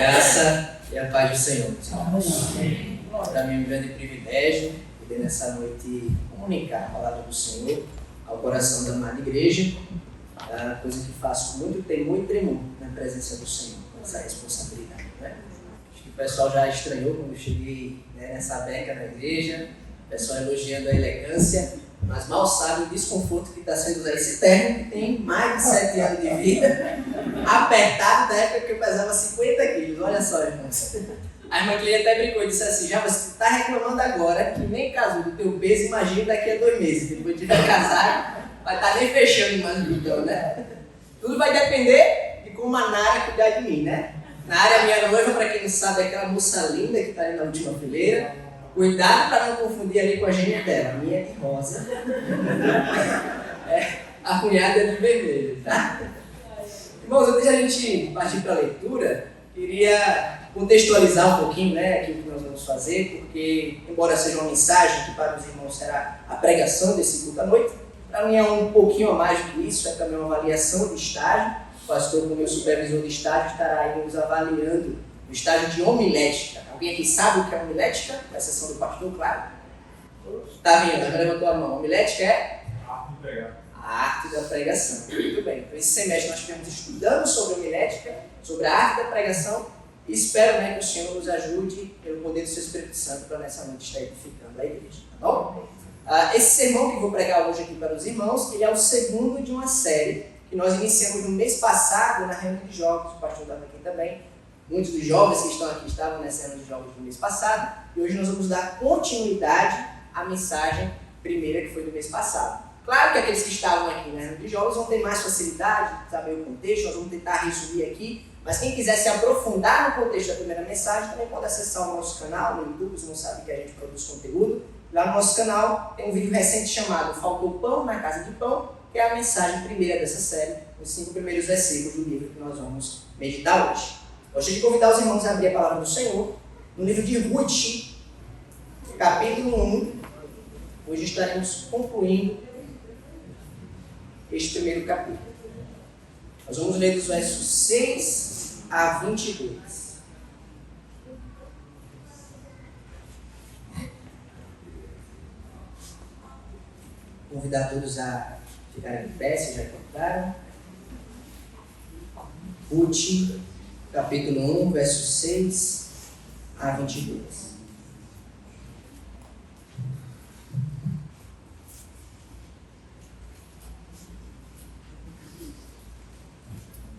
Graça e a paz do Senhor. Para mim é um grande privilégio poder nessa noite comunicar a palavra do Senhor ao coração da amada igreja, coisa que faço com muito temor e tremor na presença do Senhor, com essa responsabilidade. Né? Acho que o pessoal já estranhou quando eu cheguei nessa beca na igreja, o pessoal elogiando a elegância, mas mal sabe o desconforto que está sendo usar esse terno, que tem mais de 7 anos de vida, apertado da época que eu pesava 50 quilos. Olha só, irmãos. A irmã Cleia até brincou e disse assim: já você está reclamando agora que nem casou do teu peso, imagina daqui a 2 meses. Depois de tiver casado, vai estar nem fechando mais o então, né? Tudo vai depender de como a Nara cuidar de mim, né? Nara é minha noiva, para quem não sabe, é aquela moça linda que está ali na última fileira. Cuidado para não confundir ali com a gêmea dela. A minha é de rosa. A cunhada é de vermelho, tá? Irmãos, antes de a gente partir para a leitura, queria contextualizar um pouquinho, né, aquilo que nós vamos fazer, porque, embora seja uma mensagem que para os irmãos será a pregação desse culto à noite, para mim é um pouquinho a mais do que isso, é também uma avaliação de estágio. O pastor, como meu supervisor de estágio, estará aí nos avaliando o estágio de homilética. Alguém aqui sabe o que é homilética? Com exceção do pastor, claro. Está vendo? Agora levantou a mão. Homilética é? A arte da pregação. Muito bem. Então, esse semestre nós estivemos estudando sobre homilética, sobre a arte da pregação, e espero, né, que o Senhor nos ajude, pelo poder do seu Espírito Santo, para nessa noite estar edificando a igreja. Tá bom? Esse sermão que eu vou pregar hoje aqui para os irmãos, ele é o segundo de uma série que nós iniciamos no mês passado na reunião de jovens. O pastor estava aqui também. Muitos dos jovens que estão aqui estavam nessa reunião de jovens do mês passado, e hoje nós vamos dar continuidade à mensagem primeira que foi do mês passado. Claro que aqueles que estavam aqui na reunião de jovens vão ter mais facilidade de saber o contexto, nós vamos tentar resumir aqui, mas quem quiser se aprofundar no contexto da primeira mensagem também pode acessar o nosso canal no YouTube. Você não sabe que a gente produz conteúdo. Lá no nosso canal tem um vídeo recente chamado Faltou Pão na Casa de Pão, que é a mensagem primeira dessa série, os 5 primeiros versículos do livro que nós vamos meditar hoje. Gostaria de convidar os irmãos a abrir a palavra do Senhor no livro de Ruth, capítulo 1. Hoje estaremos concluindo este primeiro capítulo. Nós vamos ler dos versos 6 a 22. Convidar todos a ficarem de pé, se já encontraram. Ruth, capítulo 1, versos 6 a 22.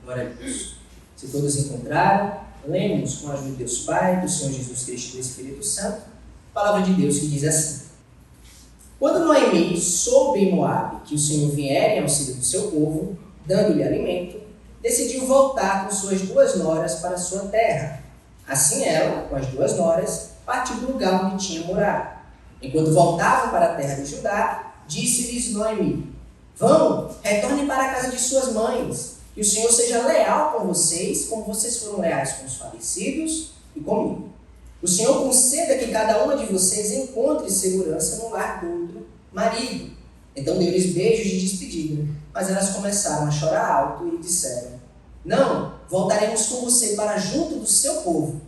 Glória a Deus. Se todos encontraram, lemos com a ajuda de Deus Pai, do Senhor Jesus Cristo e do Espírito Santo, a palavra de Deus que diz assim: Quando Noemi soube em Moabe que o Senhor viera em auxílio do seu povo, dando-lhe alimento, decidiu voltar com suas 2 noras para sua terra. Assim ela, com as 2 noras, partiu do lugar onde tinha morado. Enquanto voltavam para a terra de Judá, disse-lhes Noemi: Vão, retornem para a casa de suas mães, que o Senhor seja leal com vocês, como vocês foram leais com os falecidos e comigo. O Senhor conceda que cada uma de vocês encontre segurança no lar do outro marido. Então deu-lhes beijos de despedida, mas elas começaram a chorar alto e disseram: Não, voltaremos com você para junto do seu povo.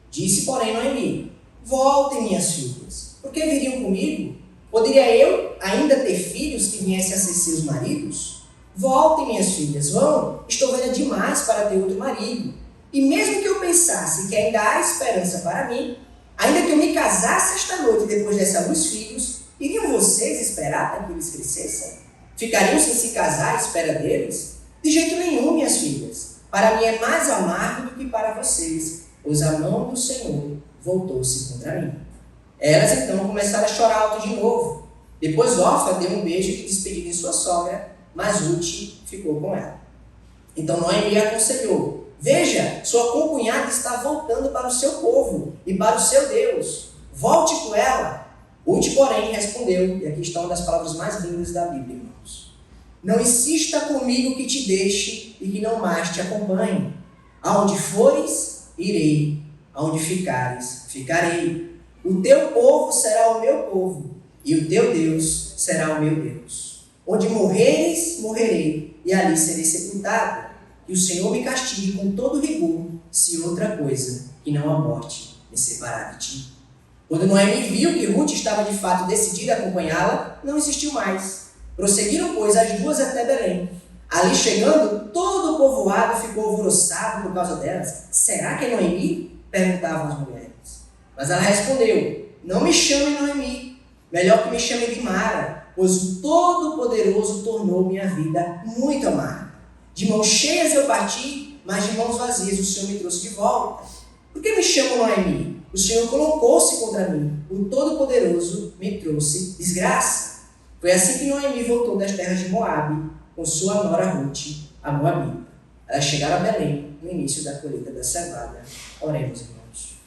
Disse, porém, Noemi: Voltem, minhas filhas, porque viriam comigo? Poderia eu ainda ter filhos que viessem a ser seus maridos? Voltem, minhas filhas, vão, estou velha demais para ter outro marido. E mesmo que eu pensasse que ainda há esperança para mim, ainda que eu me casasse esta noite e depois desse alguns filhos, iriam vocês esperar até que eles crescessem? Ficariam sem se casar à espera deles? De jeito nenhum, minhas filhas. Para mim é mais amargo do que para vocês, pois a mão do Senhor voltou-se contra mim. Elas então começaram a chorar alto de novo. Depois Orfa deu um beijo de despedida em sua sogra, mas Ruth ficou com ela. Então Noemi aconselhou: Veja, sua concunhada está voltando para o seu povo e para o seu Deus. Volte com ela. Ruth, porém, respondeu, e aqui está uma das palavras mais lindas da Bíblia, irmãos: Não insista comigo que te deixe e que não mais te acompanhe. Aonde fores, irei. Aonde ficares, ficarei. O teu povo será o meu povo, e o teu Deus será o meu Deus. Onde morreres, morrerei, e ali serei sepultado. Que o Senhor me castigue com todo rigor, se outra coisa que não a morte me separar de ti. Quando Noemi viu que Ruth estava de fato decidida a acompanhá-la, não insistiu mais. Prosseguiram, pois, as duas até Belém. Ali chegando, todo o povoado ficou alvoroçado por causa delas. Será que é Noemi? Perguntavam as mulheres. Mas ela respondeu: não me chamem Noemi, melhor que me chamem de Mara, pois o Todo-Poderoso tornou minha vida muito amarga. De mãos cheias eu parti, mas de mãos vazias o Senhor me trouxe de volta. Por que me chamam Noemi? O Senhor colocou-se contra mim, o Todo-Poderoso me trouxe desgraça. Foi assim que Noemi voltou das terras de Moabe, com sua nora Ruth, a Moabita. Elas chegaram a Belém, no início da colheita da cevada. Oremos, irmãos.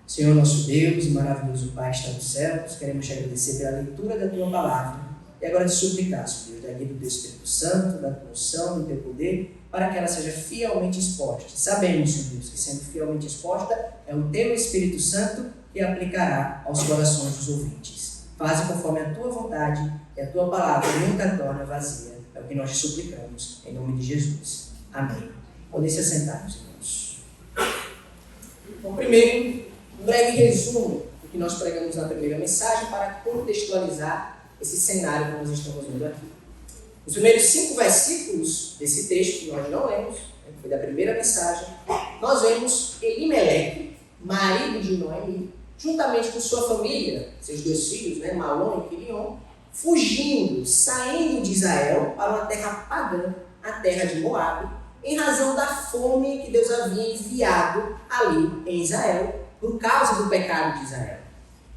Senhor nosso Deus e maravilhoso Pai que está nos céus, queremos te agradecer pela leitura da Tua Palavra e agora te suplicar, Senhor Deus, da guia do Teu Espírito Santo, da Tua unção, do Teu poder, para que ela seja fielmente exposta. Sabemos, Senhor Deus, que sendo fielmente exposta, é o Teu Espírito Santo que aplicará aos corações dos ouvintes. Faze conforme a Tua vontade e a Tua palavra nunca torna vazia. É o que nós te suplicamos, em nome de Jesus. Amém. Podem se assentar, meus irmãos. Bom, primeiro, um breve resumo do que nós pregamos na primeira mensagem para contextualizar esse cenário que nós estamos vendo aqui. Os primeiros 5 versículos desse texto, que nós não lemos, que foi da primeira mensagem, nós vemos Elimeleque, marido de Noemi, juntamente com sua família, seus 2 filhos, Malom e Quilion, fugindo, saindo de Israel para uma terra pagã, a terra de Moabe, em razão da fome que Deus havia enviado ali em Israel, por causa do pecado de Israel.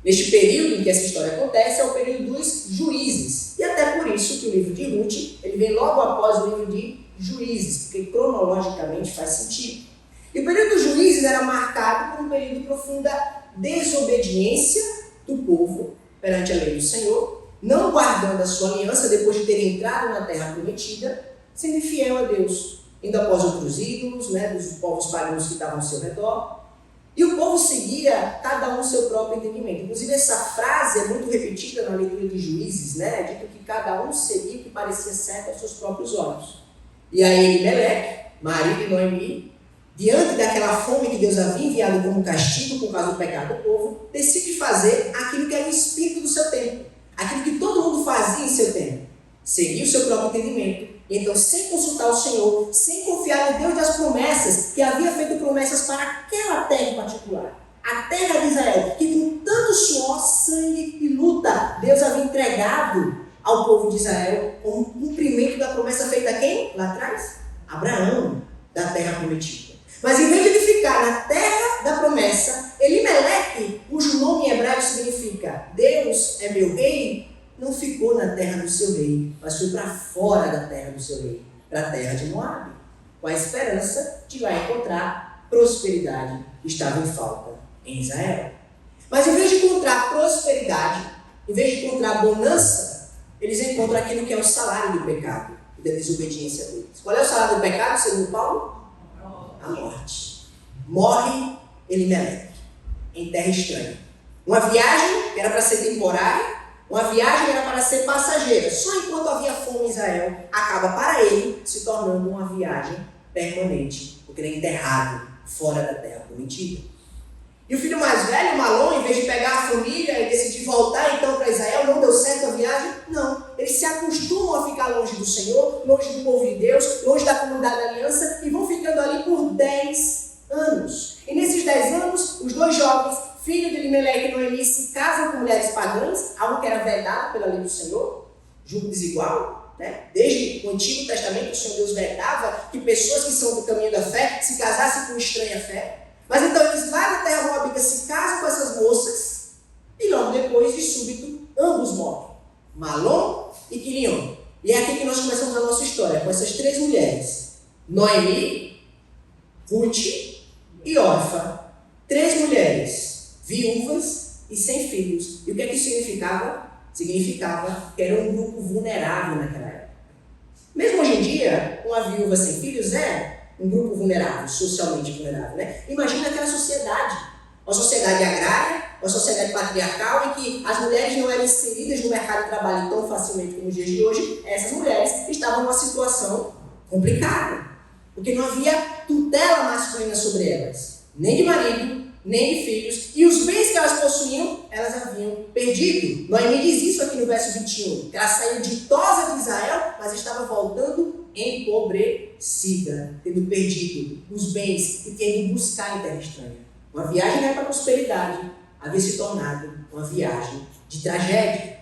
Neste período em que essa história acontece, é o período dos juízes. E até por isso que o livro de Ruth, ele vem logo após o livro de Juízes, porque cronologicamente faz sentido. E o período dos juízes era marcado por um período de profunda desobediência do povo perante a lei do Senhor, não guardando a sua aliança depois de ter entrado na terra prometida, sendo fiel a Deus, indo após outros ídolos, dos povos pagãos que estavam ao seu redor. E o povo seguia cada um seu próprio entendimento. Inclusive, essa frase é muito repetida na leitura de Juízes, É dito que cada um seguia o que parecia certo aos seus próprios olhos. E aí, Elimeleque, marido de Noemi, diante daquela fome que Deus havia enviado como castigo por causa do pecado do povo, decide fazer aquilo que era o espírito do seu tempo, aquilo que todo mundo fazia em seu tempo, seguir o seu próprio entendimento. E então, sem consultar o Senhor, sem confiar no Deus das promessas, que havia feito promessas para aquela terra em particular, a terra de Israel, que com tanto suor, sangue e luta, Deus havia entregado ao povo de Israel como cumprimento da promessa feita a quem? Lá atrás? Abraão, da terra prometida. Mas em vez de ele ficar na terra da promessa, Elimeleque, cujo nome em hebraico significa Deus é meu rei, não ficou na terra do seu rei, mas foi para fora da terra do seu rei, para a terra de Moabe, com a esperança de lá encontrar prosperidade que estava em falta em Israel. Mas em vez de encontrar prosperidade, em vez de encontrar bonança, eles encontram aquilo que é o salário do pecado e da desobediência deles. Qual é o salário do pecado, segundo Paulo? A morte. Morre Elimeleque em terra estranha. Uma viagem que era para ser temporária, uma viagem era para ser passageira. Só enquanto havia fome em Israel, acaba para ele se tornando uma viagem permanente, porque ele é enterrado fora da terra prometida. E o filho mais velho, Malom, em vez de pegar a família e decidir voltar então para Israel, não deu certo a viagem? Não. Eles se acostumam a ficar longe do Senhor, longe do povo de Deus, longe da comunidade da aliança e vão ficando ali por 10 anos. E nesses 10 anos, os 2 jovens, filho de Elimeleque e Noemi, se casam com mulheres pagãs, algo que era vedado pela lei do Senhor, julgo desigual. Desde o Antigo Testamento, o Senhor Deus vedava que pessoas que são do caminho da fé se casassem com estranha fé. Mas então eles lá na terra moabita se casam com essas moças e logo depois, de súbito, ambos morrem. Malom e Quilion. E é aqui que nós começamos a nossa história, com essas 3 mulheres. Noemi, Ruth e Orfa. 3 mulheres, viúvas e sem filhos. E o que é que isso significava? Significava que era um grupo vulnerável naquela época. Mesmo hoje em dia, uma viúva sem filhos é um grupo vulnerável, socialmente vulnerável. Imagina aquela sociedade, uma sociedade agrária, uma sociedade patriarcal em que as mulheres não eram inseridas no mercado de trabalho tão facilmente como nos dias de hoje. Essas mulheres estavam numa situação complicada. porque não havia tutela masculina sobre elas, nem de marido, nem de filhos, e os bens que elas possuíam, elas haviam perdido. Noemi diz isso aqui no verso 21, que ela saiu ditosa de Israel, mas estava voltando empobrecida, tendo perdido os bens e tendo que buscar em terra estranha. Uma viagem não é para a prosperidade, havia se tornado uma viagem de tragédia.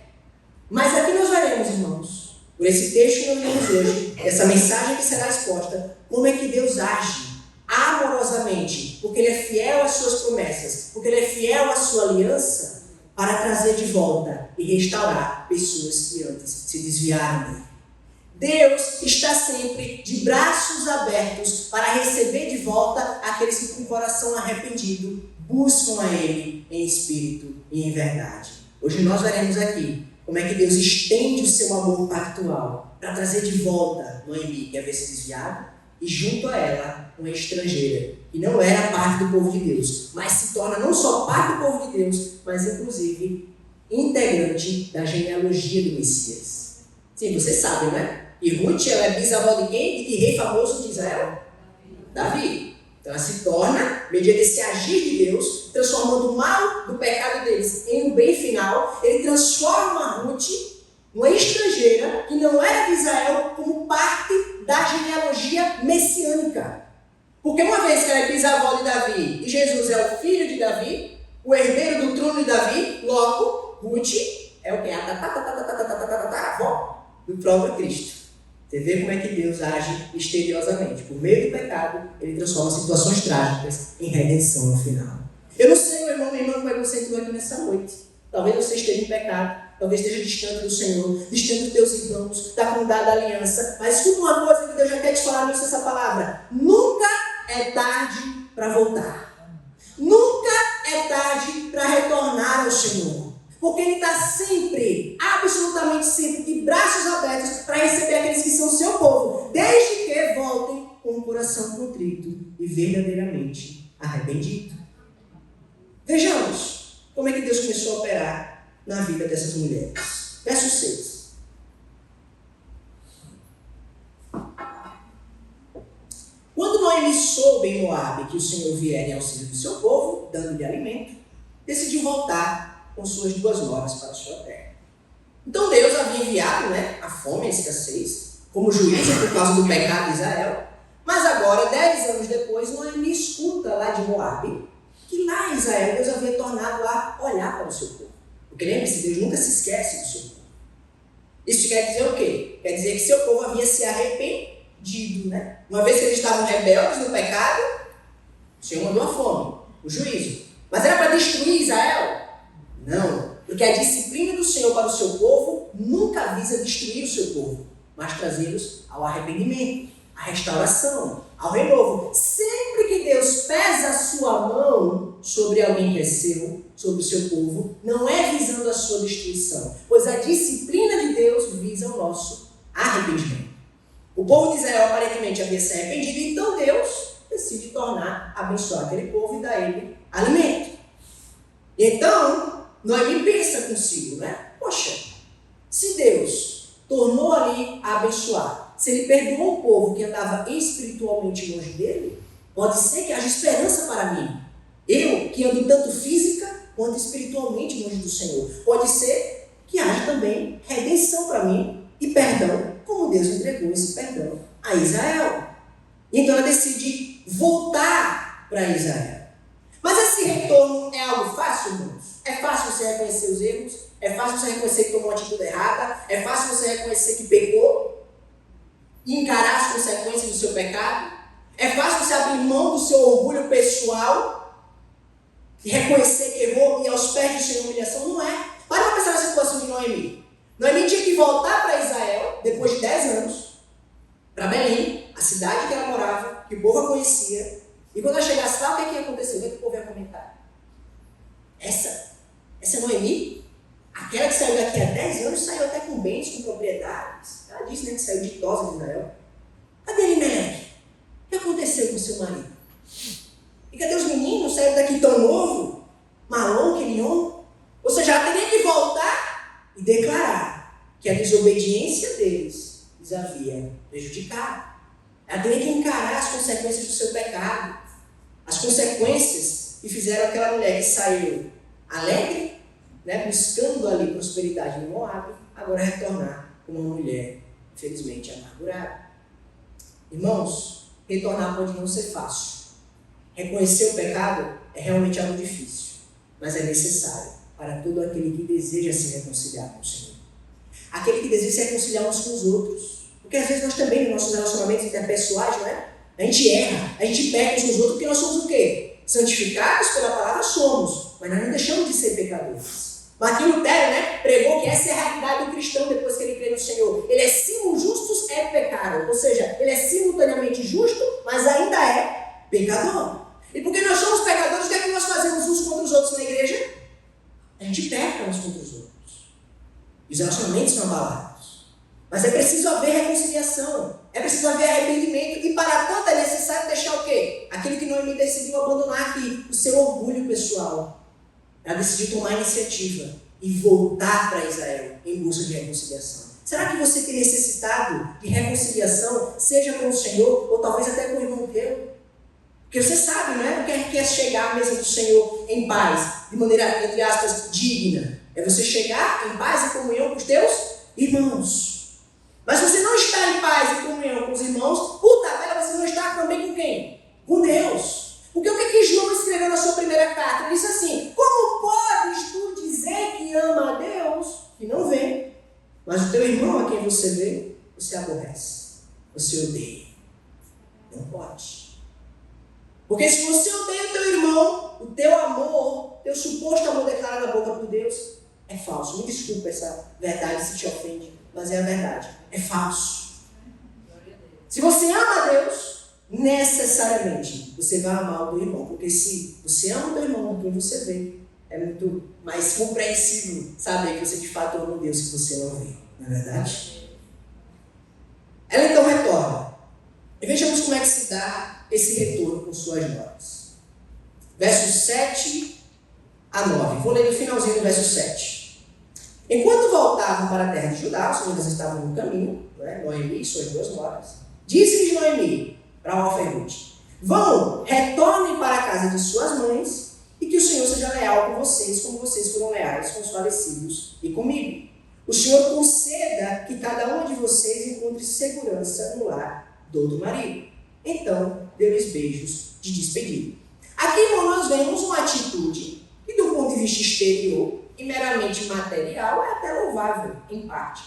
Mas aqui nós veremos, irmãos, por esse texto que nós lemos hoje, essa mensagem que será exposta, como é que Deus age amorosamente, porque Ele é fiel às suas promessas, porque Ele é fiel à sua aliança, para trazer de volta e restaurar pessoas que antes se desviaram dele. Deus está sempre de braços abertos para receber de volta aqueles que com o coração arrependido buscam a Ele em espírito e em verdade. Hoje nós veremos aqui como é que Deus estende o seu amor pactual para trazer de volta Noemi, que havia se desviado, e junto a ela uma estrangeira, que não era parte do povo de Deus, mas se torna não só parte do povo de Deus, mas inclusive integrante da genealogia do Messias. Sim, vocês sabem, né? E Ruth, ela é bisavó de quem? De que rei famoso de Israel? Davi. Então ela se torna, mediante esse agir de Deus, transformando o mal do pecado deles em um bem final. Ele transforma a Ruth, uma estrangeira, que não era de Israel, como parte da genealogia messiânica. Porque uma vez que ela é bisavó de Davi, e Jesus é o filho de Davi, o herdeiro do trono de Davi, logo, Ruth é o que? A avó do próprio Cristo. Você vê como é que Deus age misteriosamente. Por meio do pecado, Ele transforma situações trágicas em redenção no final. Eu não sei, meu irmão, minha irmã, como é que você entrou aqui nessa noite. Talvez você esteja em pecado, talvez esteja distante do Senhor, distante dos teus irmãos, da comunidade da aliança. Mas escuta uma coisa que Deus já quer te falar nisso, essa palavra. Nunca é tarde para voltar. Nunca é tarde para retornar ao Senhor. Porque Ele está sempre, absolutamente sempre, de braços abertos para receber aqueles que são seu povo, desde que voltem com o coração contrito e verdadeiramente arrependido. Vejamos como é que Deus começou a operar na vida dessas mulheres. Verso 6. Quando Noemi soube em Moabe que o Senhor viera em auxílio do seu povo, dando-lhe alimento, decidiu voltar com suas 2 noras para a sua terra. Então Deus havia enviado a fome, a escassez, como juízo por causa do pecado de Israel. Mas agora, 10 anos depois, Noemi escuta lá de Moabe que lá em Israel Deus havia tornado a olhar para o seu povo. Porque lembre-se, Deus nunca se esquece do seu povo. Isso quer dizer o quê? Quer dizer que seu povo havia se arrependido, Uma vez que eles estavam rebeldes no pecado, o Senhor mandou a fome, o juízo. Mas era para destruir Israel? Não, porque a disciplina do Senhor para o seu povo nunca visa destruir o seu povo, mas trazê-los ao arrependimento, à restauração, ao renovo. Sempre que Deus pesa a sua mão sobre alguém que é seu, sobre o seu povo, não é visando a sua destruição, pois a disciplina de Deus visa o nosso arrependimento. O povo de Israel aparentemente havia se arrependido, então Deus decide abençoar aquele povo e dar a ele alimento. Então, Noemi pensa consigo, Poxa, se Deus tornou ali a abençoar, se Ele perdoou o povo que andava espiritualmente longe dele, pode ser que haja esperança para mim. Eu, que ando tanto física quanto espiritualmente longe do Senhor. Pode ser que haja também redenção para mim e perdão, como Deus entregou esse perdão a Israel. Então ela decide voltar para Israel. Mas esse retorno é algo fácil, irmãos? É fácil você reconhecer os erros? É fácil você reconhecer que tomou uma atitude errada? É fácil você reconhecer que pecou? E encarar as consequências do seu pecado? É fácil você abrir mão do seu orgulho pessoal e reconhecer que errou e aos pés do Senhor humilhação? Não é. Para pensar na situação de Noemi. Noemi tinha que voltar para Israel, depois de 10 anos, para Belém, a cidade que ela morava, que o povo a conhecia. E quando ela chegasse lá, o que ia acontecer? O que o povo ia comentar? Essa é Noemi? Aquela que saiu daqui a 10 anos, saiu até com bens, com propriedades. Ela disse que saiu ditosa de Israel. Cadê Elimelec? O que aconteceu com seu marido? E cadê os meninos? Saíram daqui tão novo? Malom, Quilion? Ou seja, ela teria que voltar e declarar que a desobediência deles os havia prejudicado. Ela teria que encarar as consequências do seu pecado. As consequências que fizeram aquela mulher que saiu alegre, né, buscando ali prosperidade em Moab, agora retornar como uma mulher, infelizmente, amargurada. Irmãos, retornar pode não ser fácil. Reconhecer o pecado é realmente algo difícil, mas é necessário para todo aquele que deseja se reconciliar com o Senhor. Aquele que deseja se reconciliar uns com os outros. Porque às vezes nós também, nos nossos relacionamentos interpessoais, não é? A gente erra, a gente peca uns com os outros, porque nós somos o quê? Santificados pela palavra somos, mas nós não deixamos de ser pecadores. Martinho Lutero, né, pregou que essa é a realidade do cristão depois que ele crê no Senhor. Ele é simul justus et peccator, ou seja, ele é simultaneamente justo, mas ainda é pecador. E porque nós somos pecadores, o que é que nós fazemos uns contra os outros na igreja? A gente peca uns contra os outros. E os relacionamentos são abalados. Mas é preciso haver reconciliação. É preciso haver arrependimento. E para tanto é necessário deixar o quê? Aquele que Noemi decidiu abandonar aqui o seu orgulho pessoal. Ela decidiu tomar a iniciativa e voltar para Israel em busca de reconciliação. Será que você tem necessitado de reconciliação, seja com o Senhor ou talvez até com o irmão teu? Porque você sabe, não é? O que é chegar à mesa do Senhor em paz, de maneira, entre aspas, digna. É você chegar em paz e comunhão com os teus irmãos. Mas se você não está em paz e comunhão com os irmãos, por tabela você não está também com quem? Com Deus. Porque o que João escreveu na sua primeira carta? Ele disse assim: como podes tu dizer que ama a Deus que não vê, mas o teu irmão a quem você vê, você aborrece, você odeia? Não pode. Porque se você odeia o teu irmão, o teu amor, teu suposto amor declarado na boca por Deus, é falso. Me desculpa essa verdade se te ofende, mas é a verdade. É falso. Se você ama a Deus, necessariamente você vai amar o teu irmão. Porque se você ama o teu irmão, o que você vê, é muito mais compreensível saber que você de fato ama Deus que você não vê. Não é verdade? Ela então retorna. E vejamos como é que se dá esse retorno com suas noras. Versos 7 a 9. Vou ler no finalzinho do verso 7. Enquanto voltavam para a terra de Judá, os senhores estavam no caminho, né? Noemi e suas duas noras, disse-lhes Noemi para Orfa e Ruth: vão, retornem para a casa de suas mães, e que o Senhor seja leal com vocês, como vocês foram leais com os falecidos e comigo. O Senhor conceda que cada uma de vocês encontre segurança no lar do outro marido. Então, deu-lhes beijos de despedida. Aqui, irmão, nós vemos uma atitude que, do ponto de vista exterior e meramente material, é até louvável, em parte.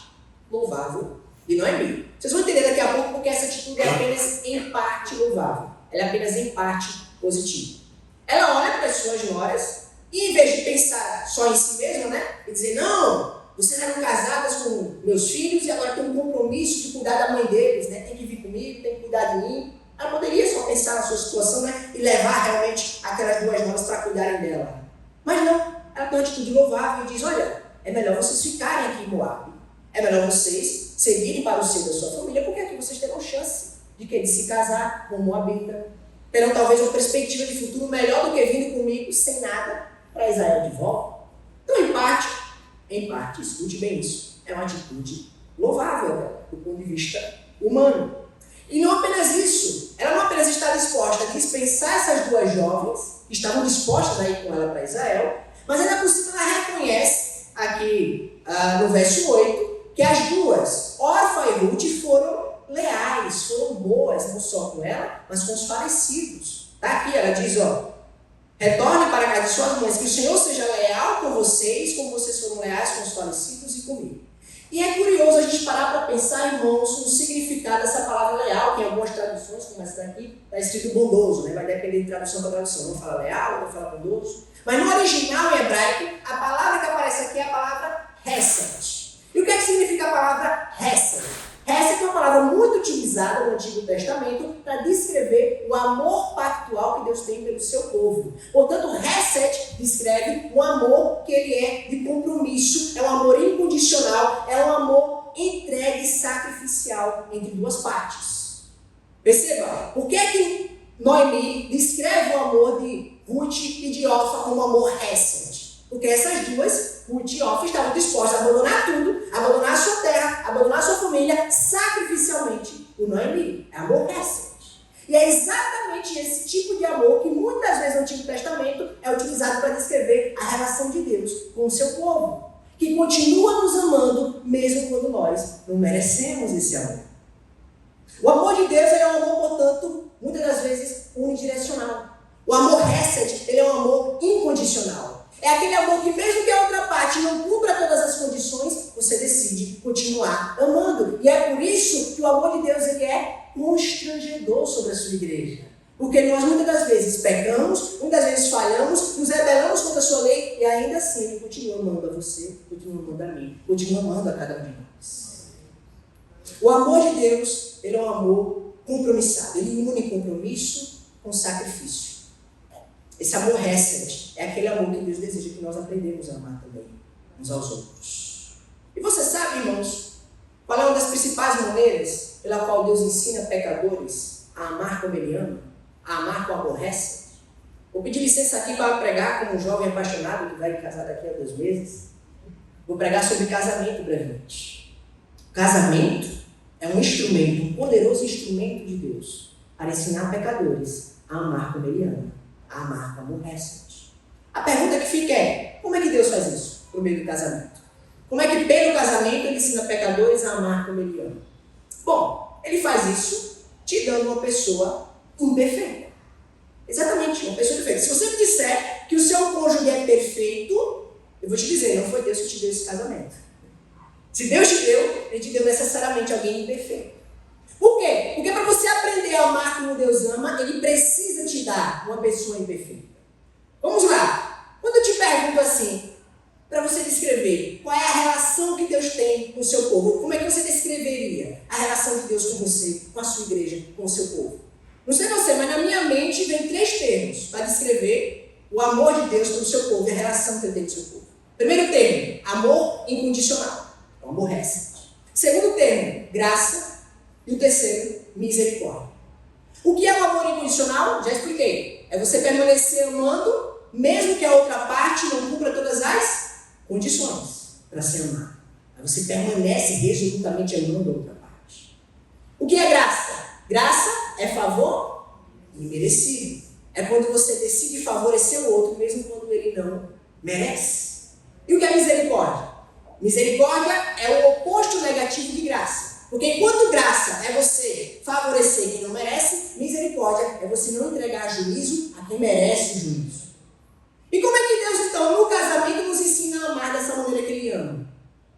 Louvável de Noemi. Vocês vão entender daqui a pouco porque essa atitude é apenas em parte louvável. Ela é apenas em parte positiva. Ela olha para as suas noras e, em vez de pensar só em si mesma, né? E dizer, não, vocês eram casadas com meus filhos e agora tem um compromisso de cuidar da mãe deles, né? Tem que vir comigo, tem que cuidar de mim. Ela poderia só pensar na sua situação, né? E levar realmente aquelas duas noras para cuidarem dela. Mas não. Ela tem uma atitude louvável e diz, olha, é melhor vocês ficarem aqui em Moab. É melhor vocês seguirem para o seio da sua família, porque aqui vocês terão chance de se casar com Moabita. Terão talvez uma perspectiva de futuro melhor do que vindo comigo sem nada para Israel de volta. Então, em parte, escute bem isso, é uma atitude louvável, né, do ponto de vista humano. E não apenas isso, ela não apenas está disposta a dispensar essas duas jovens, que estavam dispostas a ir com ela para Israel, mas ainda por cima ela reconhece, aqui no verso 8, que as duas, Orfa e Ruth, foram leais, foram boas, não só com ela, mas com os falecidos. Tá aqui, ela diz, retorne para a casa de suas mães, que o Senhor seja leal com vocês, como vocês foram leais com os falecidos e comigo. E é curioso a gente parar para pensar, irmãos, no significado dessa palavra leal, que em algumas traduções, como essa daqui, está escrito bondoso, né? Vai depender de tradução para tradução. Não fala leal, não fala bondoso. Mas no original em hebraico, a palavra que aparece aqui é a palavra hesed. E o que é que significa a palavra hesed? Hesed é uma palavra muito utilizada no Antigo Testamento para descrever o amor pactual que Deus tem pelo seu povo. Portanto, hesed descreve um amor que ele é de compromisso, é um amor incondicional, é um amor entregue, sacrificial entre duas partes. Perceba, por que é que Noemi descreve o amor de Ruth e de Orfa como amor hesed? Porque essas duas, Ruth e Orfa, estavam dispostas a abandonar tudo, abandonar a sua terra, abandonar a sua família, sacrificialmente, por Noemi. É amor hesed. E é exatamente esse tipo de amor que muitas vezes no Antigo Testamento é utilizado para descrever a relação de Deus com o seu povo, que continua nos amando mesmo quando nós não merecemos esse amor. O amor de Deus é um amor, portanto, muitas das vezes unidirecional. O amor hesed, ele é um amor incondicional. É aquele amor que mesmo que a outra parte não cumpra todas as condições, você decide continuar amando. E é por isso que o amor de Deus ele é constrangedor sobre a sua igreja. Porque nós muitas das vezes pecamos, muitas vezes falhamos, nos rebelamos contra a sua lei e ainda assim ele continua amando a você, continua amando a mim, continua amando a cada um de nós. O amor de Deus, ele é um amor compromissado. Ele une compromisso com sacrifício. Esse amor hesed é aquele amor que Deus deseja que nós aprendemos a amar também uns aos outros. E você sabe, irmãos, qual é uma das principais maneiras pela qual Deus ensina pecadores a amar como Ele ama? A amar com amor hesed? Vou pedir licença aqui para pregar como um jovem apaixonado que vai casar daqui a 2 meses. Vou pregar sobre casamento brevemente. Casamento é um instrumento, um poderoso instrumento de Deus para ensinar pecadores a amar como Ele ama, a amar com amor hesed. A pergunta que fica é, como é que Deus faz isso por meio do casamento? Como é que pelo casamento Ele ensina pecadores a amar como Ele ama? Bom, Ele faz isso te dando uma pessoa imperfeita. Exatamente, uma pessoa perfeita. Se você me disser que o seu cônjuge é perfeito, eu vou te dizer, não foi Deus que te deu esse casamento. Se Deus te deu, Ele te deu necessariamente alguém imperfeito. Por quê? Porque para você aprender a amar como Deus ama, Ele precisa te dar uma pessoa imperfeita. Vamos lá. Quando eu te pergunto assim, para você descrever qual é a relação que Deus tem com o seu povo, como é que você descreveria a relação de Deus com você, com a sua igreja, com o seu povo? Não sei você, mas na minha mente vem 3 termos para descrever o amor de Deus com o seu povo e a relação que Ele tem com o seu povo. Primeiro termo, amor incondicional. O amor hesed. Segundo termo, graça. E o terceiro, misericórdia. O que é o amor incondicional? Já expliquei. É você permanecer amando, mesmo que a outra parte não cumpra todas as condições para ser amado. Aí você permanece resolutamente amando a outra parte. O que é graça? Graça é favor imerecido. É quando você decide favorecer o outro, mesmo quando ele não merece. E o que é misericórdia? Misericórdia é o oposto negativo de graça. Porque enquanto graça é você favorecer quem não merece, misericórdia é você não entregar juízo a quem merece o juízo. E como é que Deus, então, no casamento, nos ensina a amar dessa maneira que Ele ama?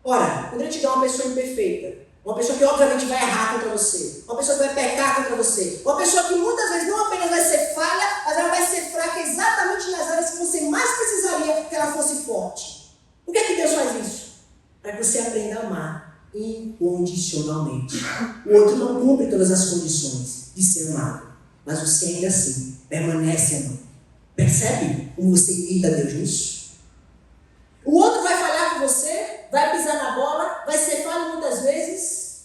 Ora, quando Ele te dá uma pessoa imperfeita, uma pessoa que obviamente vai errar contra você, uma pessoa que vai pecar contra você, uma pessoa que muitas vezes não apenas vai ser falha, mas ela vai ser fraca exatamente nas áreas que você mais precisaria que ela fosse forte. Por que é que Deus faz isso? Para que você aprenda a amar incondicionalmente. O outro não cumpre todas as condições de ser amado, mas você ainda assim permanece amando. Percebe como você imita Deus nisso? O outro vai falhar com você, vai pisar na bola, vai ser falho muitas vezes,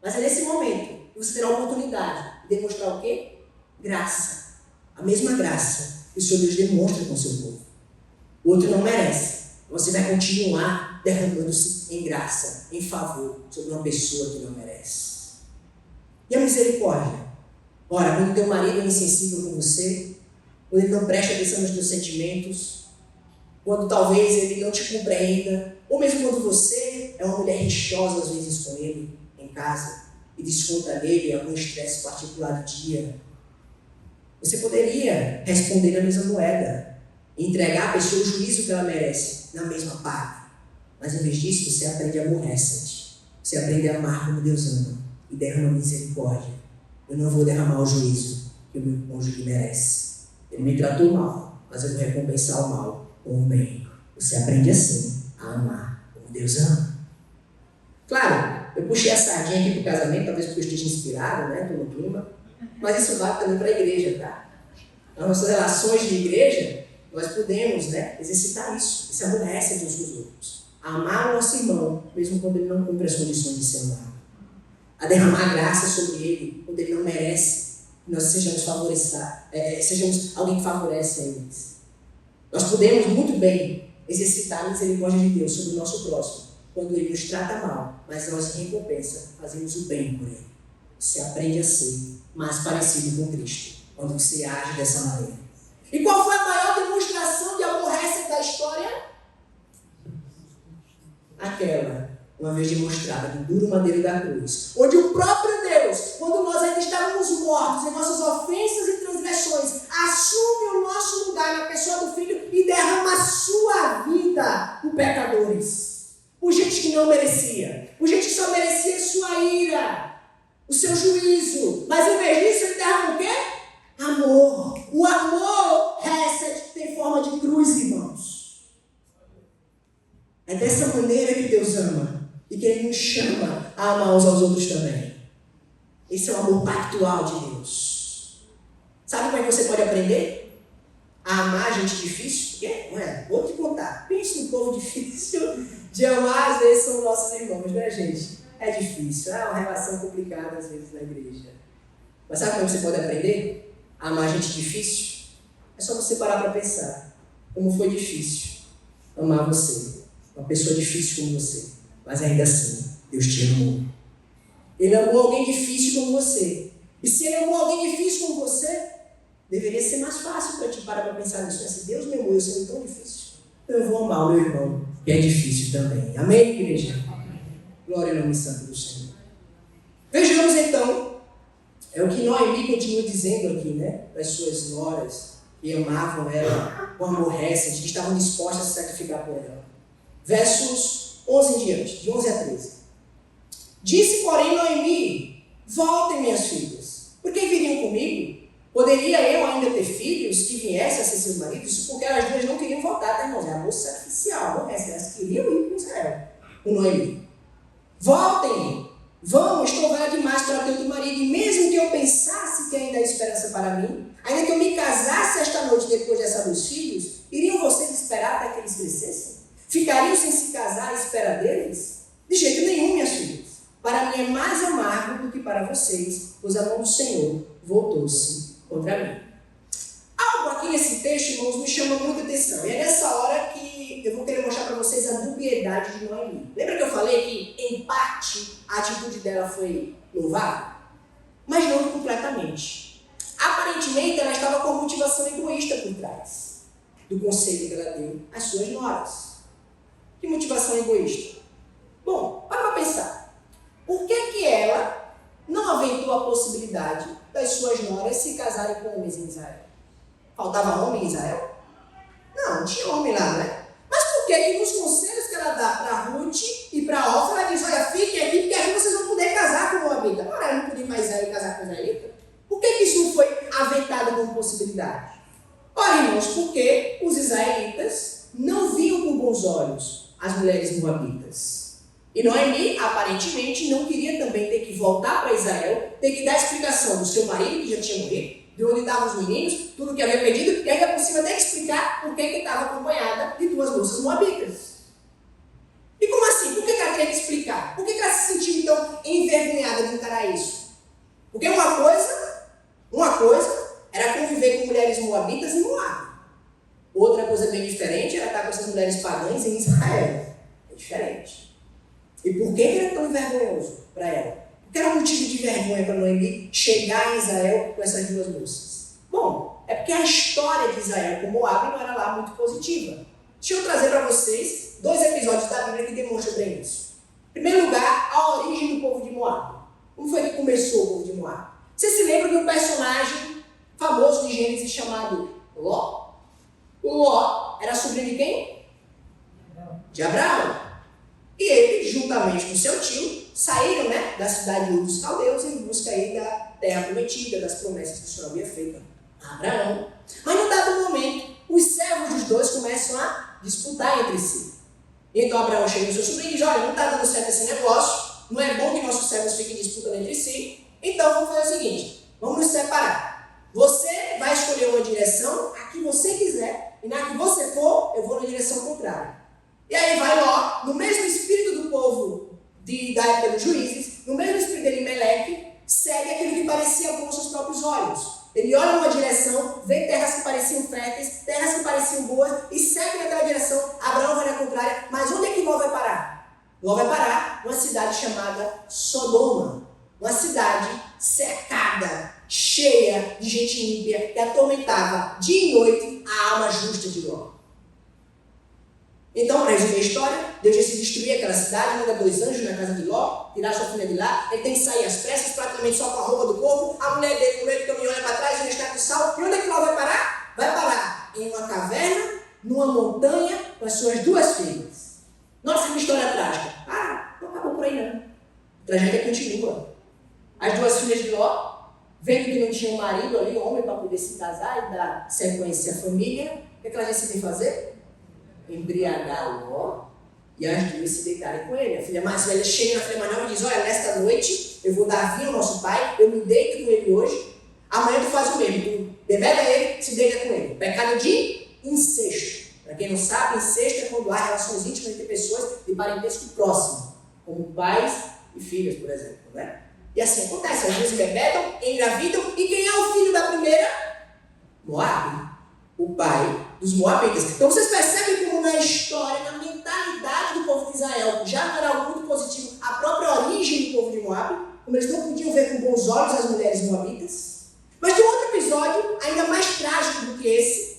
mas é nesse momento que você terá a oportunidade de demonstrar o quê? Graça. A mesma graça que o Senhor Deus demonstra com o seu povo. O outro não merece. Você vai continuar derramando-se em graça, em favor, sobre uma pessoa que não merece. E a misericórdia? Ora, quando teu marido é insensível com você, quando ele não presta atenção nos teus sentimentos, quando talvez ele não te compreenda, ou mesmo quando você é uma mulher rixosa às vezes com ele em casa e desconta nele algum estresse particular do dia, você poderia responder na mesma moeda e entregar à pessoa o juízo que ela merece na mesma parte. Mas em vez disso, você aprende amor hesed. Você aprende a amar como Deus ama e derrama misericórdia. Eu não vou derramar o juízo que o meu cônjuge merece. Ele me tratou mal, mas eu vou recompensar o mal com o bem. Você aprende assim a amar como Deus ama. Claro, eu puxei a sardinha aqui para o casamento, talvez porque eu esteja inspirado, né? Estou no clima. Mas isso vale também para a igreja, tá? Nas nossas relações de igreja, nós podemos, né, exercitar isso. Esse amor hesed uns com os outros. A amar o nosso irmão, mesmo quando ele não cumpre as condições de ser amado. A derramar graça sobre ele, quando ele não merece. Nós sejamos sejamos alguém que favorece a eles. Nós podemos muito bem exercitar a misericórdia de Deus sobre o nosso próximo, quando ele nos trata mal, mas nós, em recompensa, fazemos o bem por ele. você aprende a ser mais parecido com Cristo, quando você age dessa maneira. E qual foi a maior demonstração de amor recente da história? Aquela, uma vez demonstrada no duro madeiro da cruz, onde o próprio Deus, quando nós ainda estávamos mortos em nossas ofensas e transgressões, assume o nosso lugar na pessoa do Filho e derrama a sua vida por pecadores, por gente que não merecia, por gente que só merecia sua ira, o seu juízo. Mas em vez disso, ele derrama o quê? Amor. O amor tem forma de cruz, irmãos. É dessa maneira que Deus ama e que Ele nos chama a amar uns aos outros também. Esse é o amor pactual de Deus. Sabe como é que você pode aprender a amar gente difícil? Não é? Vou te contar. Pense no povo difícil de amar, às vezes são nossos irmãos, né, gente? É difícil, é uma relação complicada às vezes na igreja. Mas sabe como você pode aprender a amar gente difícil? É só você parar para pensar como foi difícil amar você. Uma pessoa difícil como você, mas ainda assim, Deus te amou. Ele amou alguém difícil como você. E se Ele amou alguém difícil como você, deveria ser mais fácil para ti parar para pensar nisso. Né? Se Deus me amou, eu sendo tão difícil, então eu vou amar o meu irmão, que é difícil também. Amém, igreja? Glória ao nome santo do Senhor. Vejamos então, é o que Noemi continua dizendo aqui, né? Para as suas noras, que amavam ela com amor recente, que estavam dispostas a se sacrificar por ela. Versos 11 em diante, de 11 a 13. Disse, porém, Noemi: voltem, minhas filhas, porque viriam comigo? Poderia eu ainda ter filhos que viessem a ser seus maridos? Isso porque elas duas não queriam voltar, tá, irmãos? É amor sacrificial, não é? Elas queriam ir com Israel, com Noemi. Voltem, vão, estou velha demais para ter outro marido, e mesmo que eu pensasse que ainda há esperança para mim, ainda que eu me casasse esta noite depois dessa dos filhos, iriam vocês esperar até que eles crescessem? Ficariam sem se casar à espera deles? De jeito nenhum, minhas filhas. Para mim é mais amargo do que para vocês, pois a mão do Senhor voltou-se contra mim. Algo aqui nesse texto, irmãos, me chama muita atenção. E é nessa hora que eu vou querer mostrar para vocês a dubiedade de Noemi. Lembra que eu falei que, em parte, a atitude dela foi louvável? Mas não completamente. Aparentemente, ela estava com motivação egoísta por trás do conselho que ela deu às suas noras. Que motivação egoísta? Bom, para pensar. Por que ela não aventou a possibilidade das suas noras se casarem com homens em Israel? Faltava homem em Israel? Não tinha homem lá, né? Mas por que nos conselhos que ela dá para Ruth e para Orfa, ela diz: olha, fiquem aqui, porque aqui vocês vão poder casar com Moabita. Ora, ela não podia mais Israel casar com Israelita? Por que isso não foi aventado como possibilidade? Ora, irmãos, porque os israelitas não viam com bons olhos as mulheres moabitas. E Noemi, aparentemente, não queria também ter que voltar para Israel, ter que dar explicação do seu marido, que já tinha morrido, de onde estavam os meninos, tudo que havia perdido, e ainda por cima até explicar por que estava acompanhada de duas moças moabitas. E como assim? Por que ela tinha que explicar? Por que ela se sentiu então envergonhada de encarar isso? Porque uma coisa era conviver com mulheres moabitas em Moab. Outra coisa bem diferente era estar com essas mulheres pagãs em Israel. É diferente. E por que era tão vergonhoso para ela? Por que era um motivo de vergonha para Noemi chegar em Israel com essas duas moças? Bom, é porque a história de Israel com Moab não era lá muito positiva. Deixa eu trazer para vocês 2 episódios da Bíblia que demonstram bem isso. Em primeiro lugar, a origem do povo de Moab. Como foi que começou o povo de Moab? Você se lembra de um personagem famoso de Gênesis chamado Ló? O Ló era sobrinho de quem? De Abraão. E ele, juntamente com seu tio, saíram, da cidade de Ur dos Caldeus em busca aí da terra prometida, das promessas que o Senhor havia feito a Abraão. Mas, num dado momento, os servos dos dois começam a disputar entre si. Então, Abraão chega no seu sobrinho e diz: olha, não está dando certo esse negócio, não é bom que nossos servos fiquem disputando entre si, então vamos fazer o seguinte, vamos nos separar. Você vai escolher uma direção a que você quiser, e na que você for, eu vou na direção contrária. E aí vai Ló, no mesmo espírito do povo da época dos juízes, no mesmo espírito de Elimeleque, segue aquilo que parecia bom aos seus próprios olhos. Ele olha numa direção, vê terras que pareciam férteis, terras que pareciam boas, e segue naquela direção. Abraão vai na contrária, mas onde é que Ló vai parar? Ló vai parar numa cidade chamada Sodoma. Uma cidade cercada, cheia de gente ímpia, que atormentava dia e noite a alma justa de Ló. Então, para resumir a história, Deus decide destruir aquela cidade, manda 2 anjos na casa de Ló, tirar sua filha de lá, ele tem que sair às pressas, praticamente só com a roupa do corpo, a mulher dele no meio do caminhão olha para trás, no estado de sal, e onde é que Ló vai parar? Vai parar em uma caverna, numa montanha, com as suas 2 filhas. Nossa, que história trágica. Não acabou por aí não. A tragédia continua. As 2 filhas de Ló, vendo que não tinha um marido ali, um homem para poder se casar e dar sequência à família, o que elas decidem fazer? Embriagar Ló e as 2 se deitarem com ele. A filha mais velha chega na filha mais nova e diz: olha, nesta noite eu vou dar vinho ao nosso pai, eu me deito com ele hoje, amanhã tu faz o mesmo, tu bebeda ele, se deita com ele. Pecado de incesto. Para quem não sabe, incesto é quando há relações íntimas entre pessoas de parentesco próximo, como pais e filhas, por exemplo, né? E assim acontece, as 2 embebedam, engravidam, e quem é o filho da primeira? Moabe, o pai dos moabitas. Então vocês percebem como na história, na mentalidade do povo de Israel, já não era algo muito positivo, a própria origem do povo de Moabe, como eles não podiam ver com bons olhos as mulheres moabitas. Mas tem um outro episódio, ainda mais trágico do que esse,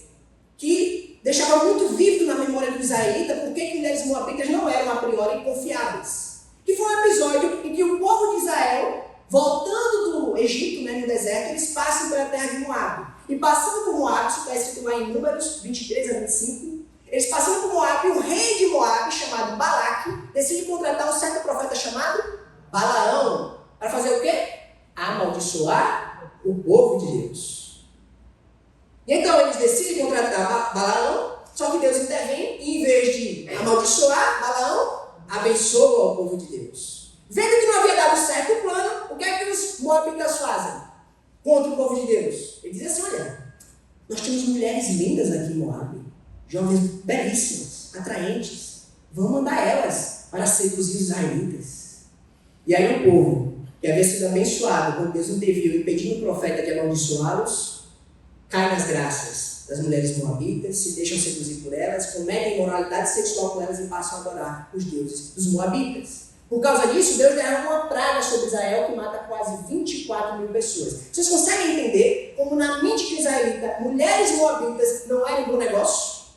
que deixava muito vívido na memória do israelita porque mulheres moabitas não eram a priori confiáveis. Que foi um episódio em que o povo de Israel, voltando do Egito, no deserto, eles passam pela terra de Moabe. E passando por Moabe, isso está escrito lá em Números 23 a 25, eles passando por Moabe, o rei de Moabe, chamado Balaque, decide contratar um certo profeta chamado Balaão, para fazer o quê? Amaldiçoar o povo de Deus. E então eles decidem contratar Balaão, só que Deus intervém e em vez de amaldiçoar Balaão, abençoa o povo de Deus. Vendo que não havia dado certo o plano, o que é que os moabitas fazem contra o povo de Deus? Ele diz assim: olha, nós temos mulheres lindas aqui em Moabe, jovens belíssimas, atraentes, vamos mandar elas para seduzir os israelitas. E aí o povo, que havia sido abençoado quando Deus interviu impedindo o profeta de amaldiçoá-los, cai nas graças das mulheres moabitas, se deixam seduzir por elas, cometem imoralidade sexual com elas e passam a adorar os deuses dos moabitas. Por causa disso, Deus derrama uma praga sobre Israel que mata quase 24 mil pessoas. Vocês conseguem entender como na mente de israelita, mulheres moabitas não eram um bom negócio?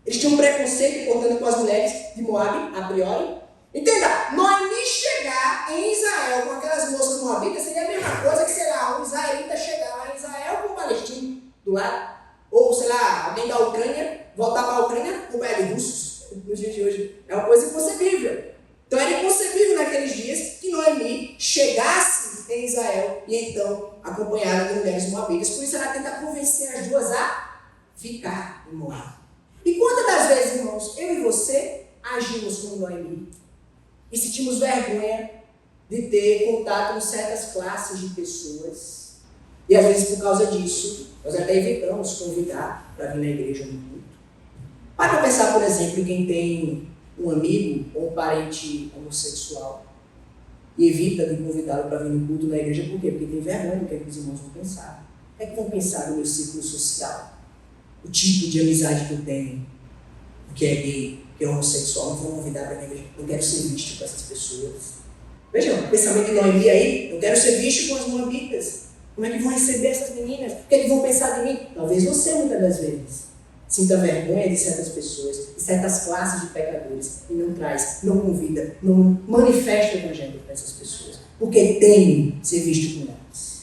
Eles tinham um preconceito, portanto, com as mulheres de Moabe, a priori. Entenda, Noemi chegar em Israel com aquelas moças moabitas seria a mesma coisa que, sei lá, um israelita chegar lá em Israel com um palestino do lado. Ou, sei lá, alguém da Ucrânia voltar para a Ucrânia com pé de russos. Nos dias de hoje é uma coisa inconcebível. Então era inconcebível naqueles dias que Noemi chegasse em Israel e então acompanhada de mulheres moabitas. Por isso ela tenta convencer as 2 a ficar em Moab. E quantas das vezes, irmãos, eu e você agimos como Noemi e sentimos vergonha de ter contato com certas classes de pessoas e às vezes por causa disso nós até evitamos convidar para vir na igreja no culto. Para pensar, por exemplo, em quem tem um amigo ou um parente homossexual e evita de convidá-lo para vir no culto na igreja. Por quê? Porque tem vergonha do que os irmãos vão pensar. O que é que vão pensar no meu círculo social? O tipo de amizade que eu tenho, que é gay, que é homossexual, não vou convidar para a igreja. Não quero ser visto por essas pessoas. Vejam, o pensamento de Noemi aí, eu quero ser visto com as moabitas. Como é que vão receber essas meninas? O que é que vão pensar de mim? Talvez você, muitas das vezes, sinta vergonha de certas pessoas, de certas classes de pecadores, e não traz, não convida, não manifesta o evangelho para essas pessoas, porque teme ser visto com elas.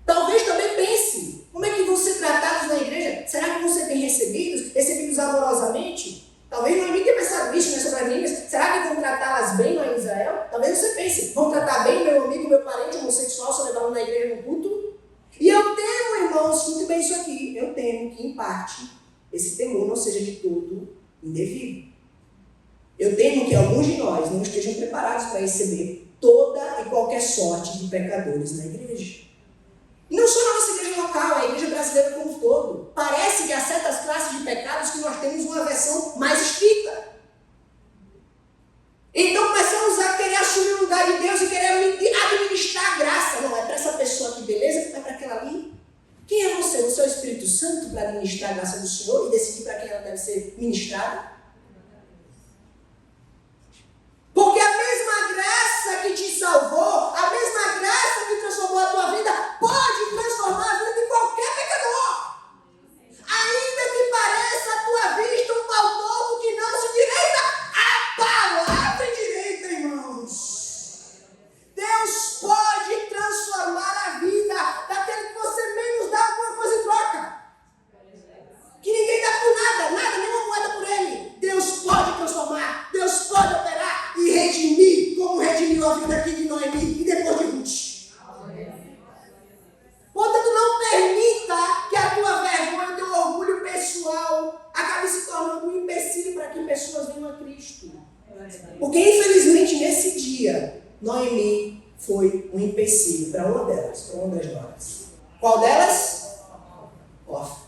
Talvez também pense, como é que vão ser tratados na igreja? Será que vão ser bem recebidos amorosamente? Talvez não tenha pensado isso nessa meninas. Será que vão tratá-las bem lá em Israel? Talvez você pense, vão tratar bem meu amigo, meu parente homossexual, se eu levá-lo na igreja no culto? E eu temo, irmãos, escute bem isso aqui, eu temo que, em parte, esse temor não seja de todo indevido. Eu temo que alguns de nós não estejam preparados para receber toda e qualquer sorte de pecadores na igreja. E não só na nossa igreja local, a igreja brasileira como um todo. Parece que há certas classes de pecados que nós temos uma versão mais estrita. Então começamos a querer assumir o lugar de Deus e querer administrar a graça. Não, é para essa pessoa aqui, beleza? É para aquela ali. Quem é você? Você é o Espírito Santo para administrar a graça do Senhor e decidir para quem ela deve ser ministrada? Porque a mesma graça que te salvou, Noemi foi um empecilho para uma delas, para uma das noras. Qual delas? Orfa.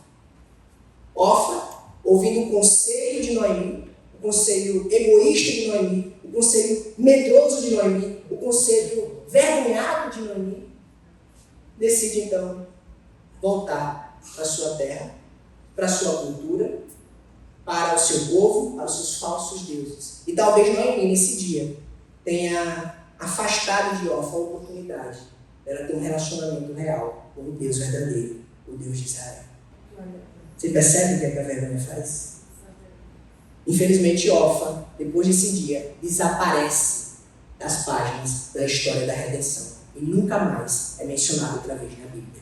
Orfa, ouvindo o conselho de Noemi, o conselho egoísta de Noemi, o conselho medroso de Noemi, o conselho vergonhado de Noemi, decide então voltar para a sua terra, para a sua cultura, para o seu povo, para os seus falsos deuses. E talvez Noemi, nesse dia, tenha afastado de Orfa a oportunidade dela ter um relacionamento real com o Deus verdadeiro, o Deus de Israel. Você percebe o que a vergonha faz? Infelizmente, Orfa, depois desse dia, desaparece das páginas da história da redenção. E nunca mais é mencionado outra vez na Bíblia.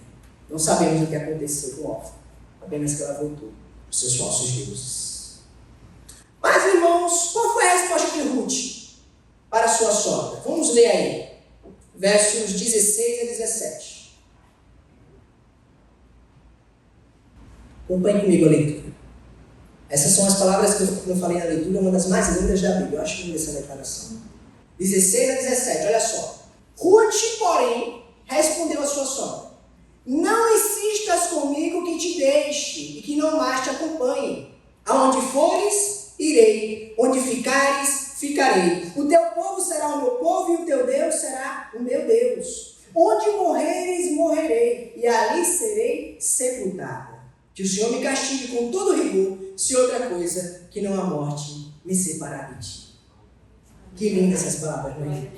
Não sabemos o que aconteceu com Orfa, apenas que ela voltou para os seus falsos deuses. Mas, irmãos, qual foi a resposta de Ruth para sua sogra? Vamos ler aí, versos 16 a 17. Acompanhe comigo a leitura. Essas são as palavras que eu falei na leitura, uma das mais lindas da Bíblia. Eu acho linda essa declaração. 16 a 17, olha só. Ruth, porém, respondeu a sua sogra: não insistas comigo que te deixe e que não mais te acompanhe. Aonde fores, irei. Onde ficares, ficarei. O teu povo será o meu povo e o teu Deus será o meu Deus. Onde morreres, morrerei, e ali serei sepultada. Que o Senhor me castigue com todo rigor, se outra coisa que não a morte me separar de ti. Que lindas essas palavras, não é?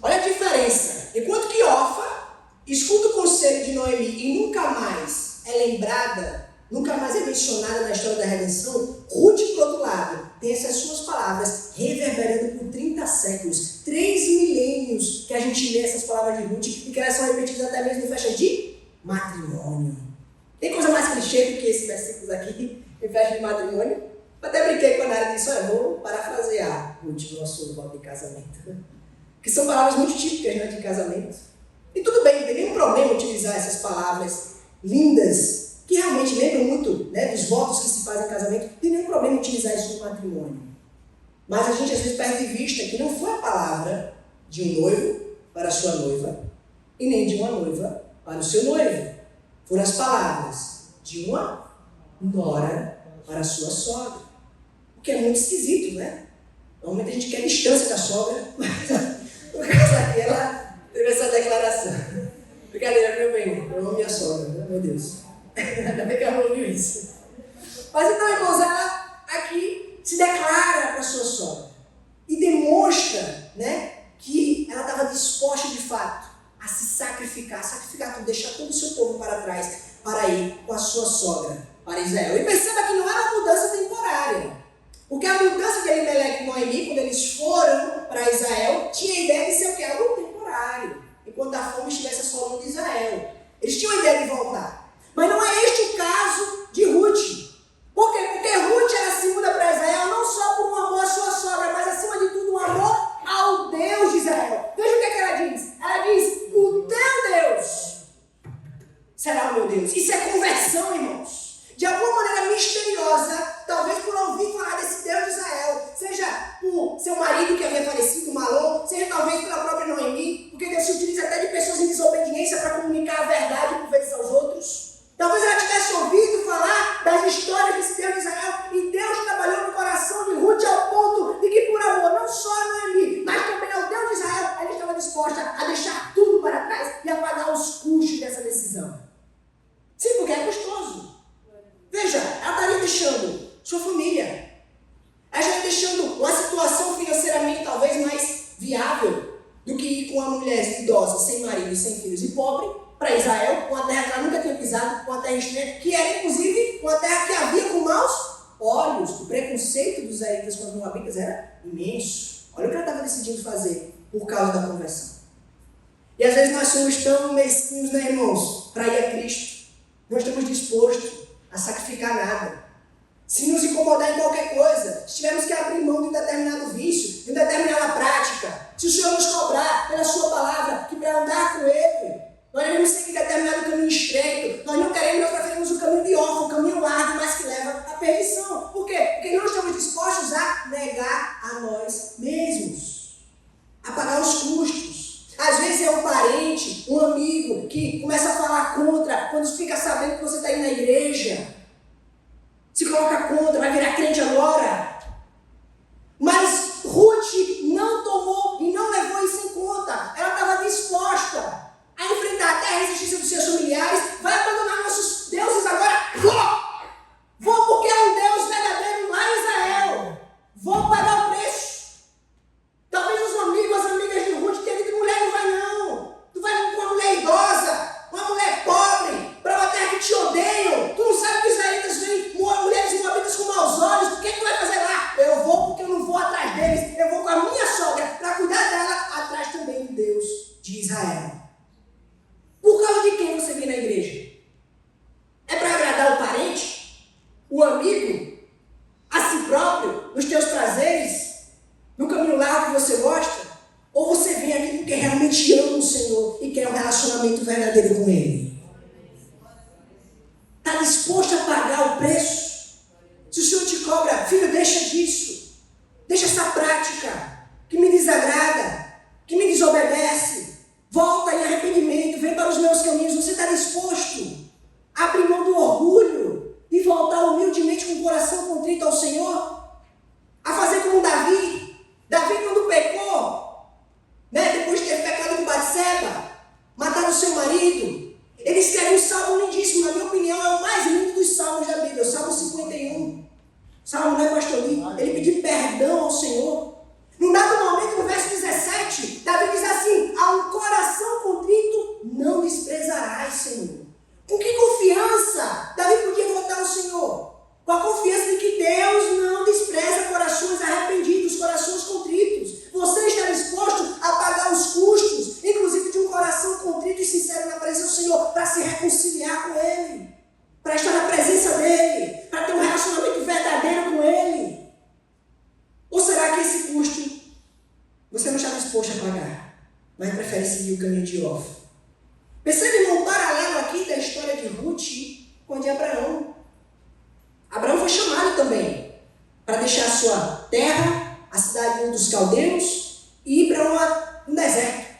Olha a diferença. Enquanto que Orfa escuta o conselho de Noemi e nunca mais é lembrada, nunca mais é mencionada na história da redenção, Ruth, por outro lado, tem essas suas palavras reverberando por 30 séculos, 3 milênios que a gente lê essas palavras de Ruth e que elas são repetidas até mesmo em festas de matrimônio. Tem coisa mais clichê do que esses versículos aqui em festa de matrimônio? Eu até brinquei com a Nara e disse: olha, vou parafrasear Ruth, nosso voto de casamento. Que são palavras muito típicas, né, de casamento. E tudo bem, não tem nenhum problema utilizar essas palavras lindas, que realmente lembram muito, né, dos votos que se fazem em casamento. Não tem nenhum problema utilizar isso no matrimônio. Mas a gente às vezes perde de vista que não foi a palavra de um noivo para a sua noiva e nem de uma noiva para o seu noivo. Foram as palavras de uma nora para a sua sogra. O que é muito esquisito, né? Normalmente a gente quer distância da sogra, mas no caso aqui ela teve essa declaração. Brincadeira, meu bem, eu amo minha sogra, né? Meu Deus. Ainda bem que ela ouviu isso. Mas então, irmãos, ela aqui se declara para a sua sogra e demonstra, né, que ela estava disposta de fato a se sacrificar tudo, deixar todo o seu povo para trás, para ir com a sua sogra para Israel. E perceba que não era uma mudança temporária. Porque a mudança de Elimelec e Noemi, quando eles foram para Israel, tinha a ideia de ser o quê? Algo temporário. Enquanto a fome estivesse assolando Israel. Eles tinham a ideia de voltar. Mas não é este o caso de Ruth. Por quê? Porque Ruth ela se muda para Israel não só por um amor à sua sogra, mas acima de tudo um amor ao Deus de Israel. Veja o que ela diz. Ela diz: o teu Deus será o meu Deus. Isso é conversão, irmãos. De alguma maneira misteriosa, talvez por ouvir falar desse Deus de Israel, seja por seu marido que havia falecido, Malom, seja talvez pela própria Noemi, porque Deus se utiliza até de pessoas em desobediência para comunicar a verdade por vezes aos outros. Talvez ela tivesse ouvido falar das histórias desse Deus de Israel e Deus trabalhou no coração de Ruth ao ponto de que por amor não só a Noemi, mas também ao Deus de Israel, ela estava disposta a deixar tudo para trás e a pagar os custos dessa decisão. Sim, porque é custoso. Veja, ela estaria deixando sua família. Ela estaria deixando uma situação financeiramente talvez mais viável do que ir com uma mulher idosa, sem marido e sem filhos e pobre, para Israel, uma terra que ela nunca tinha pisado, uma terra estranha, que era inclusive uma terra que havia com maus olhos. O preconceito dos israelitas com os moabitas era imenso. Olha o que ela estava decidindo fazer por causa da conversão. E às vezes nós somos tão mesquinhos, né, irmãos, para ir a Cristo. Não estamos dispostos a sacrificar nada. Se nos incomodar em qualquer coisa, se tivermos que abrir mão de um determinado vício, de uma determinada prática, se o Senhor nos cobrar pela sua palavra, que para andar com Ele, nós devemos seguir determinado caminho estreito, nós não queremos, nós preferimos o caminho de Orfa, o caminho largo, mas que leva à perdição. Por quê? Porque não estamos dispostos a negar a nós mesmos, a pagar os custos. que começa a falar contra, quando fica sabendo que você está indo na igreja, se coloca contra, vai virar crente agora. Mas Ruth não tomou e não levou isso em conta. Ela estava disposta a enfrentar até a resistência dos seus familiares. Vai abandonar nossos deuses agora? Vou porque é um Deus verdadeiro lá em Israel. Vou pagar o preço. Talvez os amigos, as amigas de Ruth tenham dito, mulher, não vai não. Tu vai com uma mulher idosa, uma mulher pobre, para uma terra que te odeiam. Tu não sabe que os israelitas veem mulheres moabitas com maus olhos. O que tu vai fazer lá? Eu vou porque eu não vou atrás deles. Eu vou com a minha sogra para cuidar dela, atrás também do Deus de Israel. Por causa de quem você vem na igreja? É para agradar o parente? O amigo? A si próprio? Nos teus prazeres? No caminho largo que você gosta? Ou você vem aqui porque realmente ama o Senhor e quer um relacionamento verdadeiro com Ele? Está disposto a pagar o preço? Se o Senhor te cobra, filho, deixa disso. Deixa essa prática que me desagrada, que me desobedece. Volta em arrependimento, vem para os meus caminhos. Você está disposto a abrir mão do orgulho e voltar humildemente com o coração contrito ao Senhor? A fazer como Davi. Davi, quando pecou, depois de ter pecado com Batseba, matado o seu marido, ele escreve um salmo lindíssimo. Na minha opinião, é o mais lindo dos salmos da Bíblia, o Salmo 51. Salmo, não é, pastor Lino? Ele pediu perdão ao Senhor. Num dado momento, no verso 17, Davi diz assim: a um coração contrito não desprezarás, Senhor. Com que confiança Davi podia voltar ao Senhor? Com a confiança de que Deus não despreza corações arrependidos, corações contritos. Você está disposto a pagar os custos, inclusive de um coração contrito e sincero na presença do Senhor, para se reconciliar com Ele, para estar na presença dEle, para ter um relacionamento verdadeiro com Ele? Ou será que esse custo você não está disposto a pagar, mas prefere seguir o caminho de Ofra? Percebe, irmão, um paralelo aqui da história de Ruth com a de Abraão. Abraão foi chamado também para deixar a sua terra, a cidade dos caldeus, e ir para um deserto.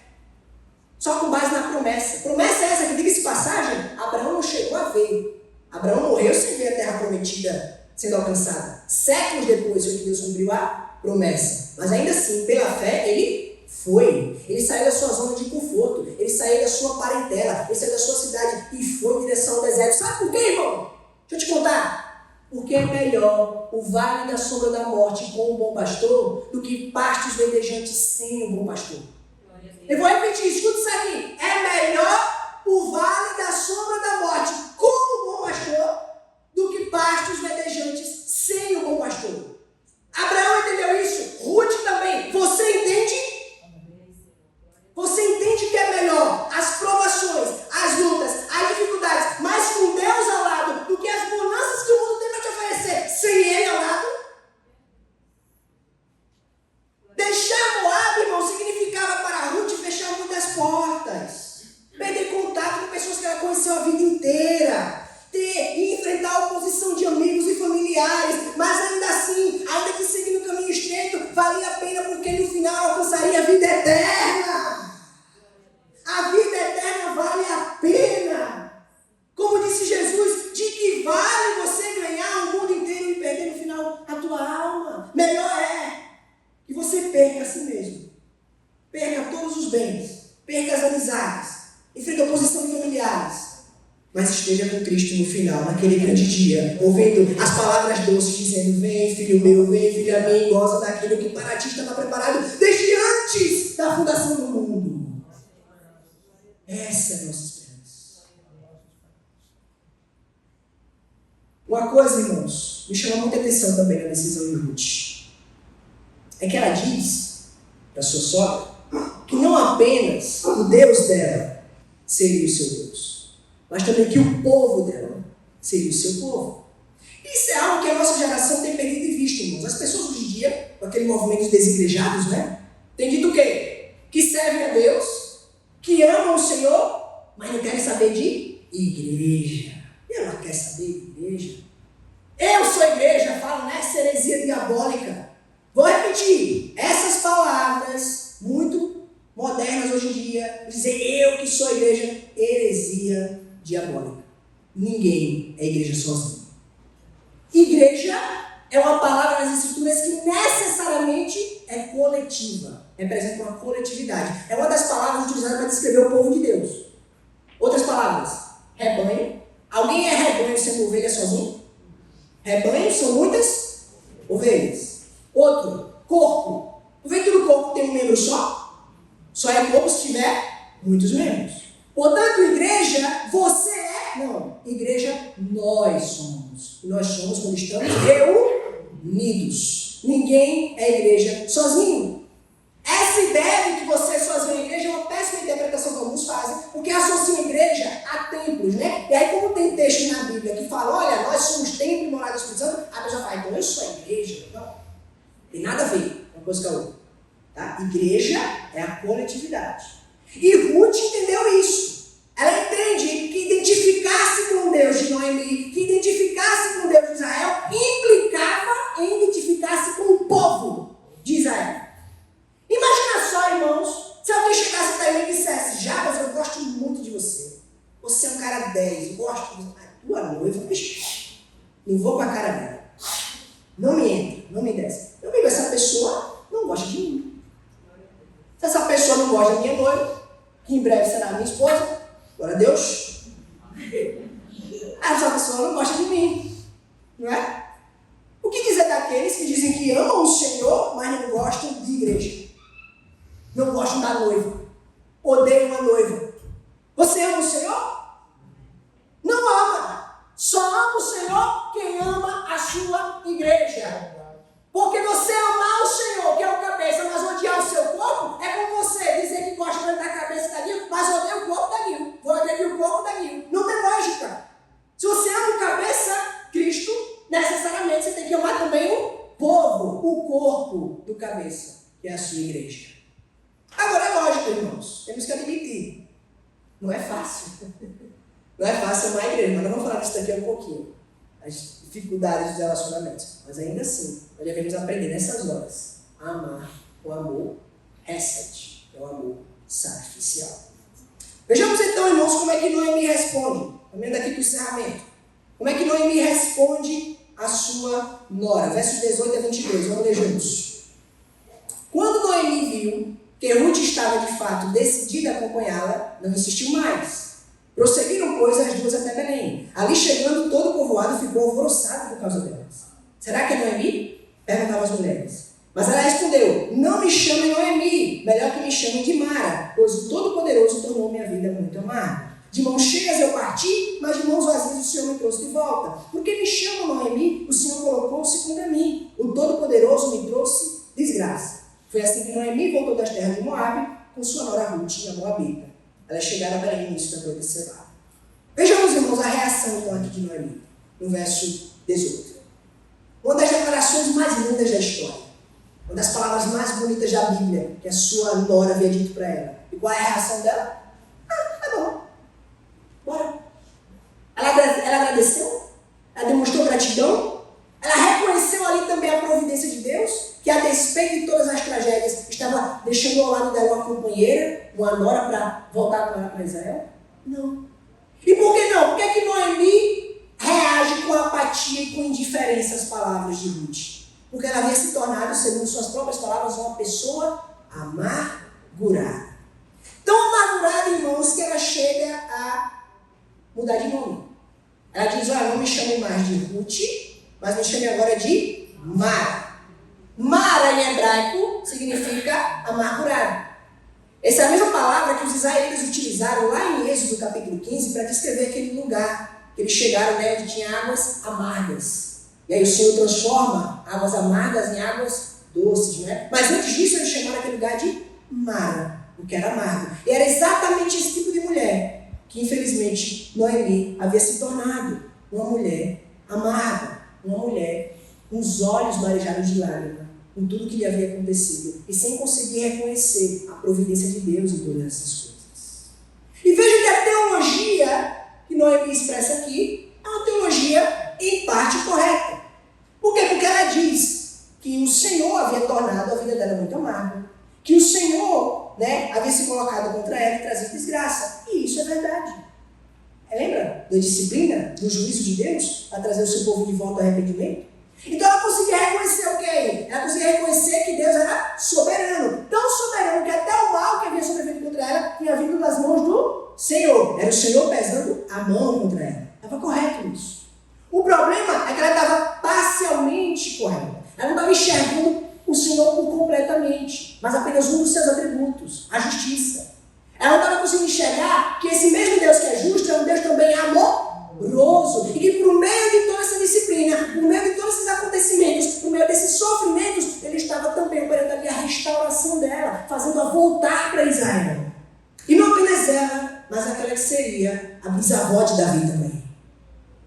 Só com base na promessa. Promessa é essa que, diga-se passagem, Abraão não chegou a ver. Abraão morreu sem ver a terra prometida sendo alcançada. Séculos depois foi que Deus cumpriu a promessa. Mas ainda assim, pela fé, ele foi. Ele saiu da sua zona de conforto. Ele saiu da sua parentela. Ele saiu da sua cidade e foi em direção ao deserto. Sabe por quê, irmão? Deixa eu te contar. Porque é melhor o vale da sombra da morte com um bom pastor do que pastos verdejantes sem um bom pastor. Eu vou repetir, escuta isso aqui. É melhor o vale da sombra da morte com um bom pastor do que pastos verdejantes sem um bom pastor. Abraão entendeu isso? Ruth também. Você entende? Você entende que é melhor as provações, as lutas, as dificuldades, mas com Deus ao lado, do que as bonanças que o mundo tem para te oferecer sem Ele ao lado? Deixar Moab, irmão, significava para Ruth fechar muitas portas, perder contato com pessoas que ela conheceu a vida inteira, e enfrentar a oposição de amigos e familiares, mas ainda assim, ainda que seguindo o caminho estreito, valia a pena porque no final alcançaria a vida eterna. A vida eterna vale a pena. Como disse Jesus, de que vale você ganhar o mundo inteiro e perder no final a tua alma? Melhor é que você perca a si mesmo, perca todos os bens, perca as amizades, enfrente a oposição de familiares, mas esteja com Cristo no final, naquele grande dia, ouvindo as palavras doces dizendo: vem filho meu, vem filha minha, goza daquilo que para ti estava preparado desde antes da fundação do mundo. Essa é a nossa esperança. Uma coisa, irmãos, me chama muita atenção também na decisão de Ruth, é que ela diz para sua sogra que não apenas o Deus dela seria o seu Deus, mas também que o povo dela seria o seu povo. Isso é algo que a nossa geração tem perdido de vista, irmãos. As pessoas hoje em dia, com aquele movimento dos desigrejados, tem dito o quê? Que servem a Deus, que amam o Senhor, mas não querem saber de igreja. Ela quer saber de igreja. Eu sou igreja, falo nessa heresia diabólica. Vou repetir, essas palavras muito modernas hoje em dia, dizer eu que sou igreja, heresia hipocrisia diabólica. Ninguém é igreja sozinho. Igreja é uma palavra nas Escrituras que necessariamente é coletiva. Representa uma coletividade. É uma das palavras utilizadas para descrever o povo de Deus. Outras palavras, rebanho. Alguém é rebanho sendo ovelha sozinho? Rebanho são muitas ovelhas. Outro, corpo. Tu vê que no corpo tem um membro só? Só é corpo se tiver muitos membros. Portanto, igreja, você é... Não, igreja, nós somos. Nós somos quando estamos reunidos. Ninguém é igreja sozinho. Essa ideia de que você é sozinho é igreja é uma péssima interpretação que alguns fazem, porque associam a igreja a templos, né? E aí, como tem texto na Bíblia que fala, olha, nós somos templo e morada do Espírito Santo, a pessoa fala, então eu sou a igreja. Não, tem nada a ver uma coisa com a outra. Tá? Igreja é a coletividade. E Ruth entendeu isso. Ela entende que identificar-se com o Deus de Noemi, que identificar-se com o Deus de Israel, implicava em identificar-se com o povo de Israel. Imagina só, irmãos, se alguém chegasse para mim e dissesse, Jabas, eu gosto muito de você. Você é um cara 10, eu gosto de você. Tua noiva, não vou com a cara dela. Não me entra, não me desce. Meu amigo, essa pessoa não gosta de mim. Se essa pessoa não gosta da minha noiva, que em breve será minha esposa, glória a Deus, essa pessoa não gosta de mim. Não é? O que dizer daqueles que dizem que amam o Senhor, mas não gostam de igreja? Não gostam da noiva. Odeiam a noiva. Você ama o Senhor? Não ama. Só ama o Senhor quem ama a sua igreja. Porque você amar o Senhor, que é o cabeça, mas odiar o seu corpo, é como você dizer que gosta da cabeça da Guil, mas odeia o corpo da Guil. Vou odiar o corpo da Guil. Não tem lógica. Se você ama o cabeça, Cristo, necessariamente você tem que amar também o povo, o corpo do cabeça, que é a sua igreja. Agora é lógico, irmãos, temos que admitir. Não é fácil. Não é fácil amar a igreja, mas nós vamos falar disso daqui um pouquinho. As dificuldades dos relacionamentos. Mas ainda assim, nós devemos aprender nessas horas a amar o amor hesed, é o amor sacrificial. Vejamos então, irmãos, como é que Noemi responde. Caminhando aqui para o encerramento. Como é que Noemi responde a sua nora? Versos 18 a 22, vamos ler juntos. Quando Noemi viu que Ruth estava de fato decidida a acompanhá-la, não insistiu mais. Prosseguiram, pois, as duas até Belém. Ali chegando, todo o povoado ficou alvoroçado por causa delas. Será que é Noemi? Perguntavam as mulheres. Mas ela respondeu, não me chamem Noemi, melhor que me chamem de Mara, pois o Todo-Poderoso tornou minha vida muito amarga. De mãos cheias eu parti, mas de mãos vazias o Senhor me trouxe de volta. Porque me chamam Noemi, o Senhor colocou-se contra mim. O Todo-Poderoso me trouxe desgraça. Foi assim que Noemi voltou das terras de Moabe, com sua nora Ruth, a Moabita. Elas chegaram a Belém no início da noite selada. Vejamos, irmãos, a reação então aqui de Noemi, no verso 18. Uma das declarações mais lindas da história. Uma das palavras mais bonitas da Bíblia, que a sua nora havia dito para ela. E qual é a reação dela? Tá bom. Bora. Ela agradeceu? Ela demonstrou gratidão? Ela reconheceu ali também a providência de Deus, que a despeito de todas as tragédias, estava deixando ao lado dela uma companheira, uma nora para voltar com ela para Israel? Não. E por que não? Por que é que Noemi reage com apatia e com indiferença às palavras de Ruth? Porque ela havia se tornado, segundo suas próprias palavras, uma pessoa amargurada. Tão amargurada, irmãos, que ela chega a mudar de nome. Ela diz, olha, não me chame mais de Ruth, mas me chame agora de Mara. Mara, em hebraico, significa amargurado. Essa é a mesma palavra que os israelitas utilizaram lá em Êxodo capítulo 15 para descrever aquele lugar que eles chegaram, né, onde tinha águas amargas. E aí o Senhor transforma águas amargas em águas doces, né? Mas antes disso eles chamaram aquele lugar de Mara, porque era amargo. E era exatamente esse tipo de mulher que infelizmente Noemi havia se tornado uma mulher amarga, uma mulher com os olhos marejados de lágrima, com tudo que lhe havia acontecido, e sem conseguir reconhecer a providência de Deus em todas essas coisas. E veja que a teologia que Noemi expressa aqui é uma teologia em parte correta. Por quê? Porque ela diz que o Senhor havia tornado a vida dela muito amarga, que o Senhor, né, havia se colocado contra ela e trazido desgraça. E isso é verdade. da disciplina, do juízo de Deus, para trazer o seu povo de volta ao arrependimento. Então ela conseguia reconhecer o quê? Ela conseguia reconhecer que Deus era soberano. Tão soberano que até o mal que havia sobrevivido contra ela tinha vindo das mãos do Senhor. Era o Senhor pesando a mão contra ela. Estava correto isso. O problema é que ela estava parcialmente correta. Ela não estava enxergando o Senhor completamente, mas apenas um dos seus atributos, a justiça. Ela não estava conseguindo enxergar que esse mesmo Deus que é justo é um Deus também amoroso. E que por meio de toda essa disciplina, por meio de todos esses acontecimentos, por meio desses sofrimentos, ele estava também operando ali a restauração dela, fazendo-a voltar para Israel. E não apenas ela, mas aquela que seria a bisavó de Davi também.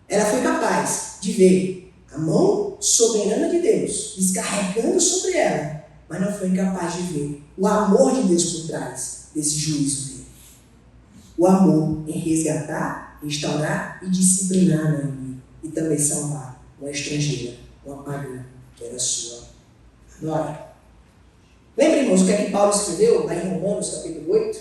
Ela foi capaz de ver a mão soberana de Deus descarregando sobre ela, mas não foi incapaz de ver o amor de Deus por trás desse juízo dele. O amor em resgatar, restaurar e disciplinar Noemi, e também salvar uma estrangeira, uma pagã, que era sua nora. Lembra, irmãos, o que é que Paulo escreveu lá em Romanos, capítulo 8?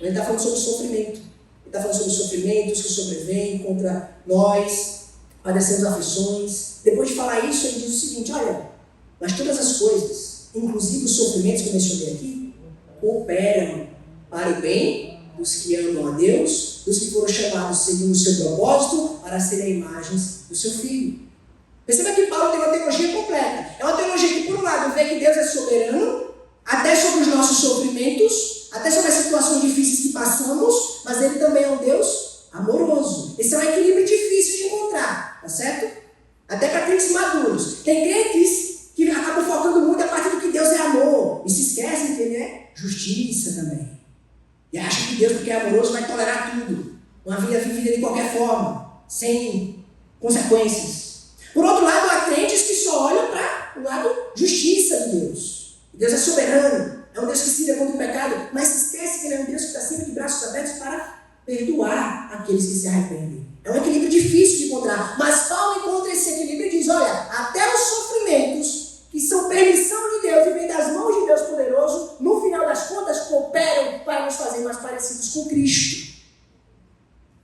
Ele está falando sobre sofrimento. Ele está falando sobre sofrimentos que sobrevêm contra nós, padecemos aflições. Depois de falar isso, ele diz o seguinte: olha, mas todas as coisas, inclusive os sofrimentos que eu mencionei aqui, cooperam para o bem dos que amam a Deus, dos que foram chamados segundo o seu propósito, para serem imagens do seu Filho. Perceba que Paulo tem uma teologia completa. É uma teologia que, por um lado, vê que Deus é soberano, até sobre os nossos sofrimentos, até sobre as situações difíceis que passamos, mas ele também é um Deus amoroso. Esse é um equilíbrio difícil de encontrar, tá certo? Até para crentes maduros. Tem crentes que acabam focando muito a parte do que Deus é amor, e se esquecem que ele é justiça também. E acham que Deus, porque é amoroso, vai tolerar tudo. Uma vida vivida de qualquer forma, sem consequências. Por outro lado, há crentes que só olham para o lado justiça de Deus. Deus é soberano, é um Deus que se lida contra o pecado, mas se esquece que ele é um Deus que está sempre de braços abertos para perdoar aqueles que se arrependem. É um equilíbrio difícil de encontrar, mas Paulo encontra esse equilíbrio e diz: olha, até os sofrimentos, que são permissão de Deus e vem das mãos de Deus poderoso, no final das contas cooperam para nos fazer mais parecidos com Cristo.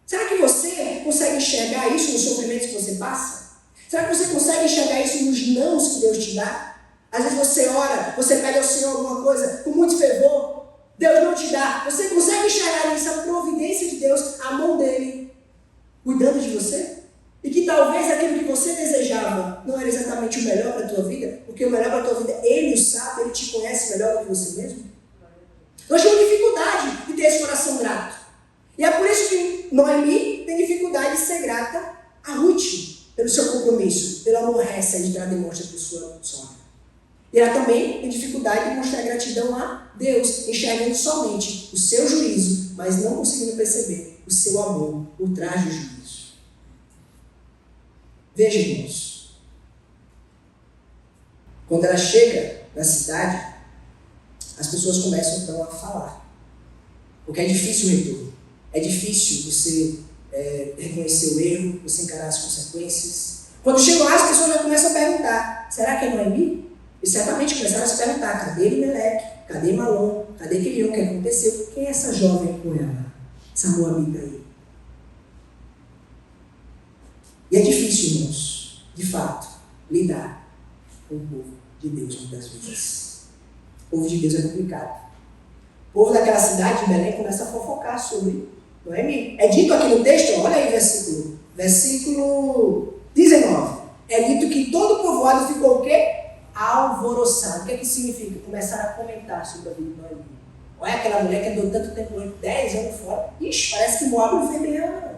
Será que você consegue enxergar isso nos sofrimentos que você passa? Será que você consegue enxergar isso nos nãos que Deus te dá? Às vezes você ora, você pede ao Senhor alguma coisa com muito fervor, Deus não te dá. Você consegue enxergar nisso a providência de Deus, a mão dele, cuidando de você? E que talvez aquilo que você desejava não era exatamente o melhor para a tua vida, porque o melhor para a tua vida, ele o sabe, ele te conhece melhor do que você mesmo. Nós temos dificuldade de ter esse coração grato. E é por isso que Noemi tem dificuldade de ser grata a Ruth, pelo seu compromisso, pelo amor recente que ela demonstra por sua sogra. E ela também tem dificuldade de mostrar gratidão a Deus, enxergando somente o seu juízo, mas não conseguindo perceber o seu amor por trás do juízo. Veja, irmãos, quando ela chega na cidade, as pessoas começam então a falar. Porque é difícil o retorno. É difícil você reconhecer o erro, você encarar as consequências. Quando chegam lá, as pessoas já começam a perguntar: será que é Noemi? E certamente começaram a se perguntar: cadê Elimelec? Cadê Malom? Cadê Quilion? O que aconteceu? Quem é essa jovem com ela? Essa moabita aí? E é difícil, irmãos, de fato, lidar com o povo de Deus muitas vezes. O povo de Deus é complicado. O povo daquela cidade de Belém começa a fofocar sobre Noemi. É dito aqui no texto, olha aí versículo 19. É dito que todo o povoado ficou o quê? Alvoroçado. O que é que significa? Começaram a comentar sobre a vida de Noemi. Olha aquela mulher que andou tanto tempo, 10 anos fora. Ixi, parece que Moab não fez bem ela.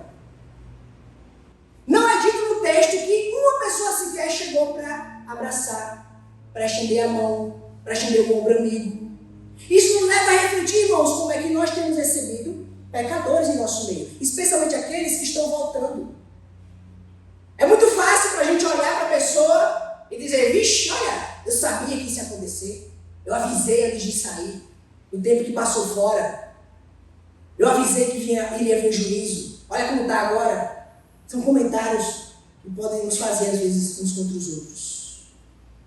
Não é dito no texto que uma pessoa sequer chegou para abraçar, para estender a mão, para estender o ombro amigo. Isso nos leva a refletir, irmãos, como é que nós temos recebido pecadores em nosso meio, especialmente aqueles que estão voltando. É muito fácil para a gente olhar para a pessoa e dizer: vixe, olha, eu sabia que isso ia acontecer, eu avisei antes de sair, no tempo que passou fora, eu avisei que iria vir juízo, olha como está agora. São comentários que podem nos fazer, às vezes, uns contra os outros.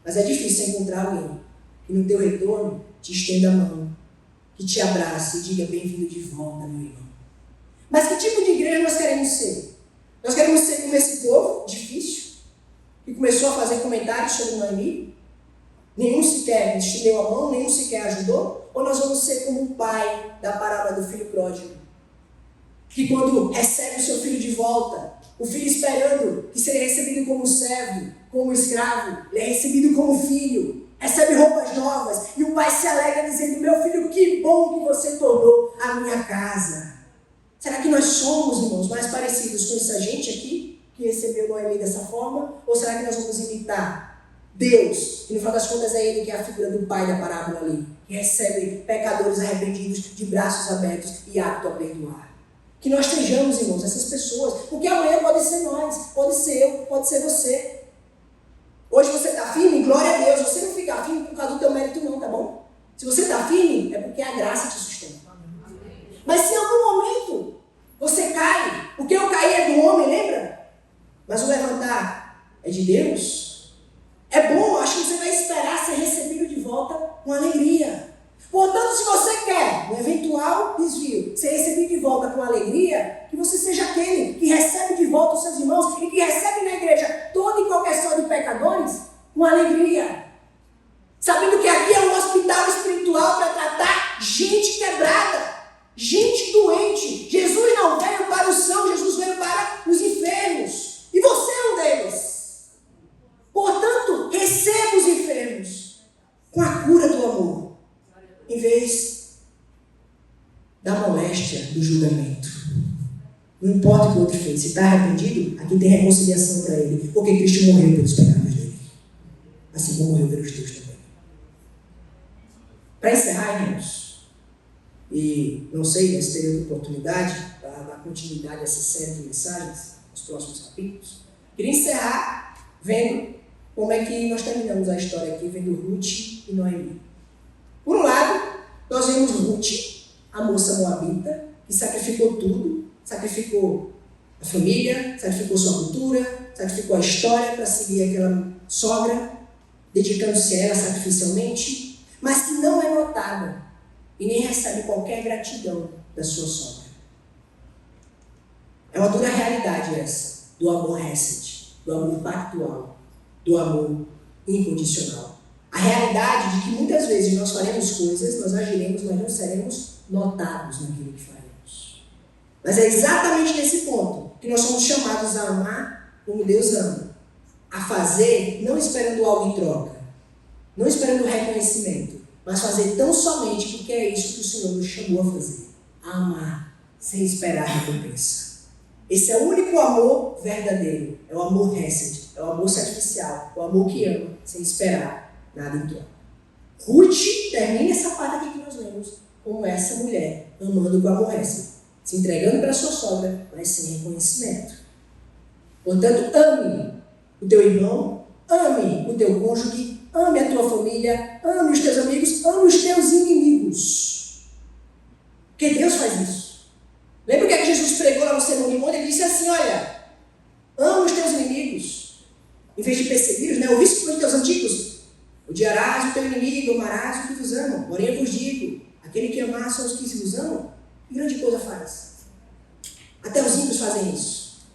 Mas é difícil encontrar alguém que, no teu retorno, te estenda a mão, que te abrace e diga: bem-vindo de volta, meu irmão. Mas que tipo de igreja nós queremos ser? Nós queremos ser como esse povo difícil, que começou a fazer comentários sobre Noemi. Nenhum sequer estendeu a mão, nenhum sequer ajudou. Ou nós vamos ser como o pai da parábola do filho pródigo, que quando recebe o seu filho de volta, o filho esperando que seria recebido como servo, como escravo, ele é recebido como filho, recebe roupas novas, e o pai se alegra dizendo: meu filho, que bom que você tornou a minha casa. Será que nós somos, irmãos, mais parecidos com essa gente aqui, que recebeu Noemi dessa forma? Ou será que nós vamos imitar Deus, que no final das contas é Ele que é a figura do pai da parábola ali, que recebe pecadores arrependidos de braços abertos e apto a perdoar? Que nós sejamos, irmãos, essas pessoas, porque amanhã pode ser nós, pode ser eu, pode ser você. Hoje você está firme, glória a Deus. Você não fica firme por causa do teu mérito não, tá bom? Se você está firme, é porque a graça te sustenta. Mas se em algum momento você cai, porque o cair é do homem, lembra? Mas o levantar é de Deus. É bom, acho que você vai esperar ser recebido de volta com alegria. Portanto, se você quer, no eventual desvio, ser recebido de volta com alegria, que você seja aquele que recebe de volta os seus irmãos e que recebe na igreja toda e qualquer sorte de pecadores com alegria. Sabendo que aqui é um hospital espiritual para tratar gente quebrada, gente doente. Jesus não veio para os sãos, Jesus veio para os enfermos. E você é um deles. Portanto, receba os enfermos com a cura do amor, em vez da moléstia do julgamento. Não importa o que o outro fez, se está arrependido, aqui tem reconciliação para ele, porque Cristo morreu pelos pecados dele, assim como morreu pelos teus também. Para encerrar, irmãos, e não sei se teria oportunidade para dar continuidade a essa série de mensagens nos próximos capítulos, queria encerrar vendo como é que nós terminamos a história aqui, vendo Ruth e Noemi. Por um lado, nós vemos Ruth, a moça moabita, que sacrificou tudo, sacrificou a família, sacrificou sua cultura, sacrificou a história para seguir aquela sogra, dedicando-se a ela sacrificialmente, mas que não é notada e nem recebe qualquer gratidão da sua sogra. É uma dura realidade essa, do amor hesed, do amor pactual, do amor incondicional. A realidade de que muitas vezes nós faremos coisas, nós agiremos, mas não seremos notados naquilo que faremos. Mas é exatamente nesse ponto que nós somos chamados a amar como Deus ama. A fazer, não esperando algo em troca, não esperando reconhecimento, mas fazer tão somente porque é isso que o Senhor nos chamou a fazer. A amar, sem esperar recompensa. Esse é o único amor verdadeiro. É o amor hesed, é o amor sacrificial, é o amor que ama, sem esperar nada em troca. Ruth termina essa parte aqui que nós lemos como essa mulher amando com amor hesed, se entregando para sua sogra, mas sem reconhecimento. Portanto, ame o teu irmão, ame o teu cônjuge, ame a tua família, ame os teus amigos, ame os teus inimigos. Porque Deus faz isso. Lembra o que Jesus pregou lá no Sermão do Monte? Ele disse assim: olha, ama os teus inimigos, em vez de persegui-los, né? Ouviste que foi de teus antigos? Odiarás o teu inimigo, amarás o que vos amam. Porém eu vos digo, aquele que amar são os que se vos amam. Que grande coisa faz? Até os ímpios fazem isso.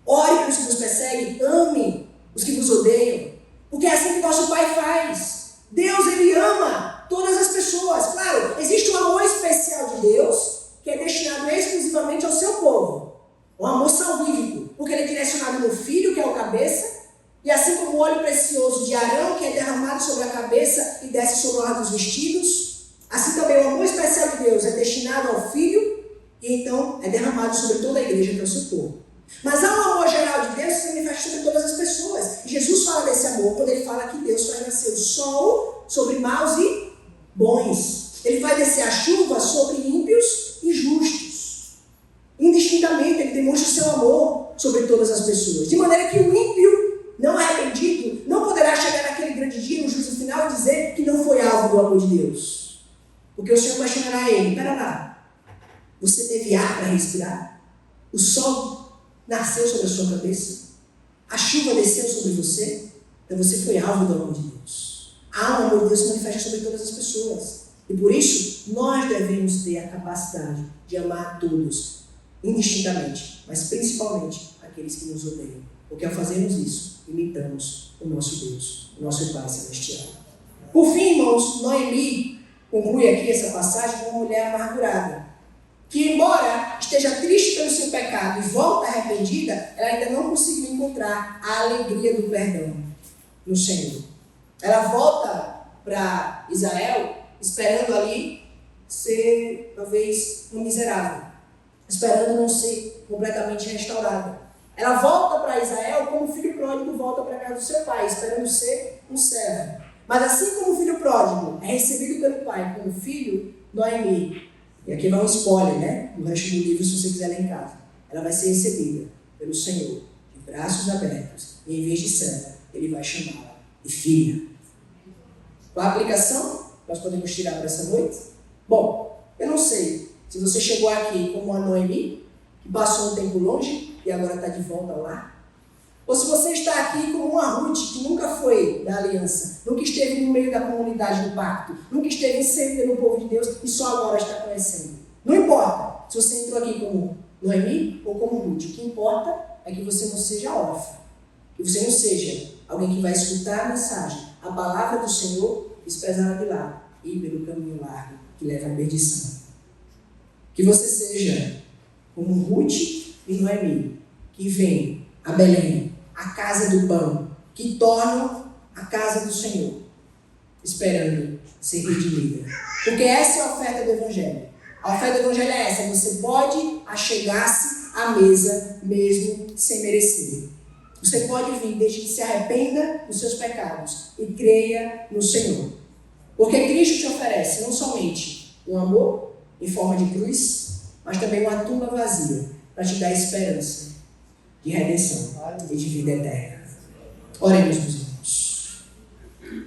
Ore para os que vos perseguem, ame os que vos odeiam, porque é assim que nosso Pai faz. Deus, Ele ama todas as pessoas. Claro, existe um amor especial de Deus, que é destinado exclusivamente ao seu povo. Um amor salvífico, porque ele é direcionado no Filho, que é o cabeça, e assim como o óleo precioso de Arão, que é derramado sobre a cabeça e desce sobre o lado dos vestidos, assim também o amor especial de Deus é destinado ao Filho, e então é derramado sobre toda a igreja, que é o seu povo. Mas há um amor geral de Deus que se manifesta sobre todas as pessoas. E Jesus fala desse amor quando ele fala que Deus faz nascer o sol sobre maus e bons. Ele vai descer a chuva sobre ímpios e justos. Indistintamente, ele demonstra o seu amor sobre todas as pessoas. De maneira que o ímpio, não arrependido, não poderá chegar naquele grande dia, no juízo final, e dizer que não foi alvo do amor de Deus. Porque o Senhor questionará ele: pera lá, você teve ar para respirar? O sol nasceu sobre a sua cabeça? A chuva desceu sobre você? Então você foi alvo do amor de Deus. Há um amor de Deus que se manifesta sobre todas as pessoas. E por isso, nós devemos ter a capacidade de amar a todos, indistintamente, mas principalmente aqueles que nos odeiam. Porque ao fazermos isso, imitamos o nosso Deus, o nosso Pai Celestial. Por fim, irmãos, Noemi conclui aqui essa passagem com uma mulher amargurada, que embora esteja triste pelo seu pecado e volta arrependida, ela ainda não conseguiu encontrar a alegria do perdão no Senhor. Ela volta para Israel esperando ali ser, talvez, um miserável, esperando não ser completamente restaurada. Ela volta para Israel como o filho pródigo volta para a casa do seu pai, esperando ser um servo. Mas assim como o filho pródigo é recebido pelo pai como filho, Noemi, e aqui vai um spoiler, né? No resto do livro, se você quiser ler em casa, ela vai ser recebida pelo Senhor de braços abertos, e em vez de serva, ele vai chamá-la de filha. Qual a aplicação que nós podemos tirar para essa noite? Bom, eu não sei se você chegou aqui como a Noemi, que passou um tempo longe e agora está de volta ao lar, ou se você está aqui como uma Ruth que nunca foi da aliança, nunca esteve no meio da comunidade do pacto, nunca esteve sempre no povo de Deus e só agora está conhecendo. Não importa se você entrou aqui como Noemi ou como Ruth, o que importa é que você não seja órfã, que você não seja alguém que vai escutar a mensagem, a palavra do Senhor, desprezar de lá e ir pelo caminho largo que leva à perdição. Que você seja como Ruth e Noemi, que vem a Belém, a casa do pão, que tornam a casa do Senhor, esperando ser redimida. Porque essa é a oferta do Evangelho. A oferta do Evangelho é essa: você pode achegar-se à mesa mesmo sem merecer. Você pode vir desde que se arrependa dos seus pecados e creia no Senhor. Porque Cristo te oferece não somente um amor em forma de cruz, mas também uma tumba vazia para te dar esperança de redenção e de vida eterna. Oremos, meus irmãos.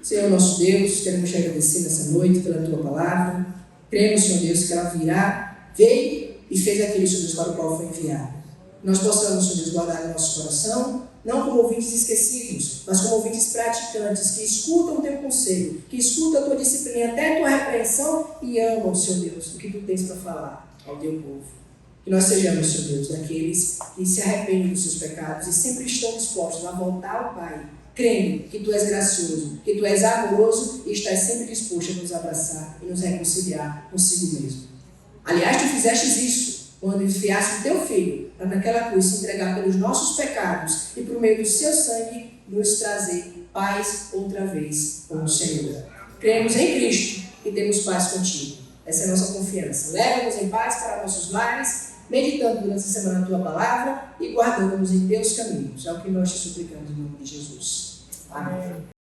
Senhor nosso Deus, queremos te agradecer nessa noite pela tua palavra. Cremos, Senhor Deus, que ela veio e fez aquilo, Senhor Deus, para o qual foi enviada. Nós possamos, Senhor Deus, guardar no nosso coração, não como ouvintes esquecidos, mas como ouvintes praticantes, que escutam o teu conselho, que escutam a tua disciplina, até a tua repreensão e amam, Senhor Deus, o que tu tens para falar ao teu povo. Que nós sejamos, Senhor Deus, daqueles que se arrependem dos seus pecados e sempre estão dispostos a voltar ao Pai, crendo que tu és gracioso, que tu és amoroso e estás sempre disposto a nos abraçar e nos reconciliar consigo mesmo. Aliás, tu fizestes isso quando enviaste o teu Filho para naquela cruz se entregar pelos nossos pecados e por meio do seu sangue nos trazer paz outra vez com o Senhor. Cremos em Cristo e temos paz contigo. Essa é a nossa confiança. Leva-nos em paz para nossos lares, meditando durante a semana a tua palavra e guardando-nos em teus caminhos. É o que nós te suplicamos em nome de Jesus. Amém.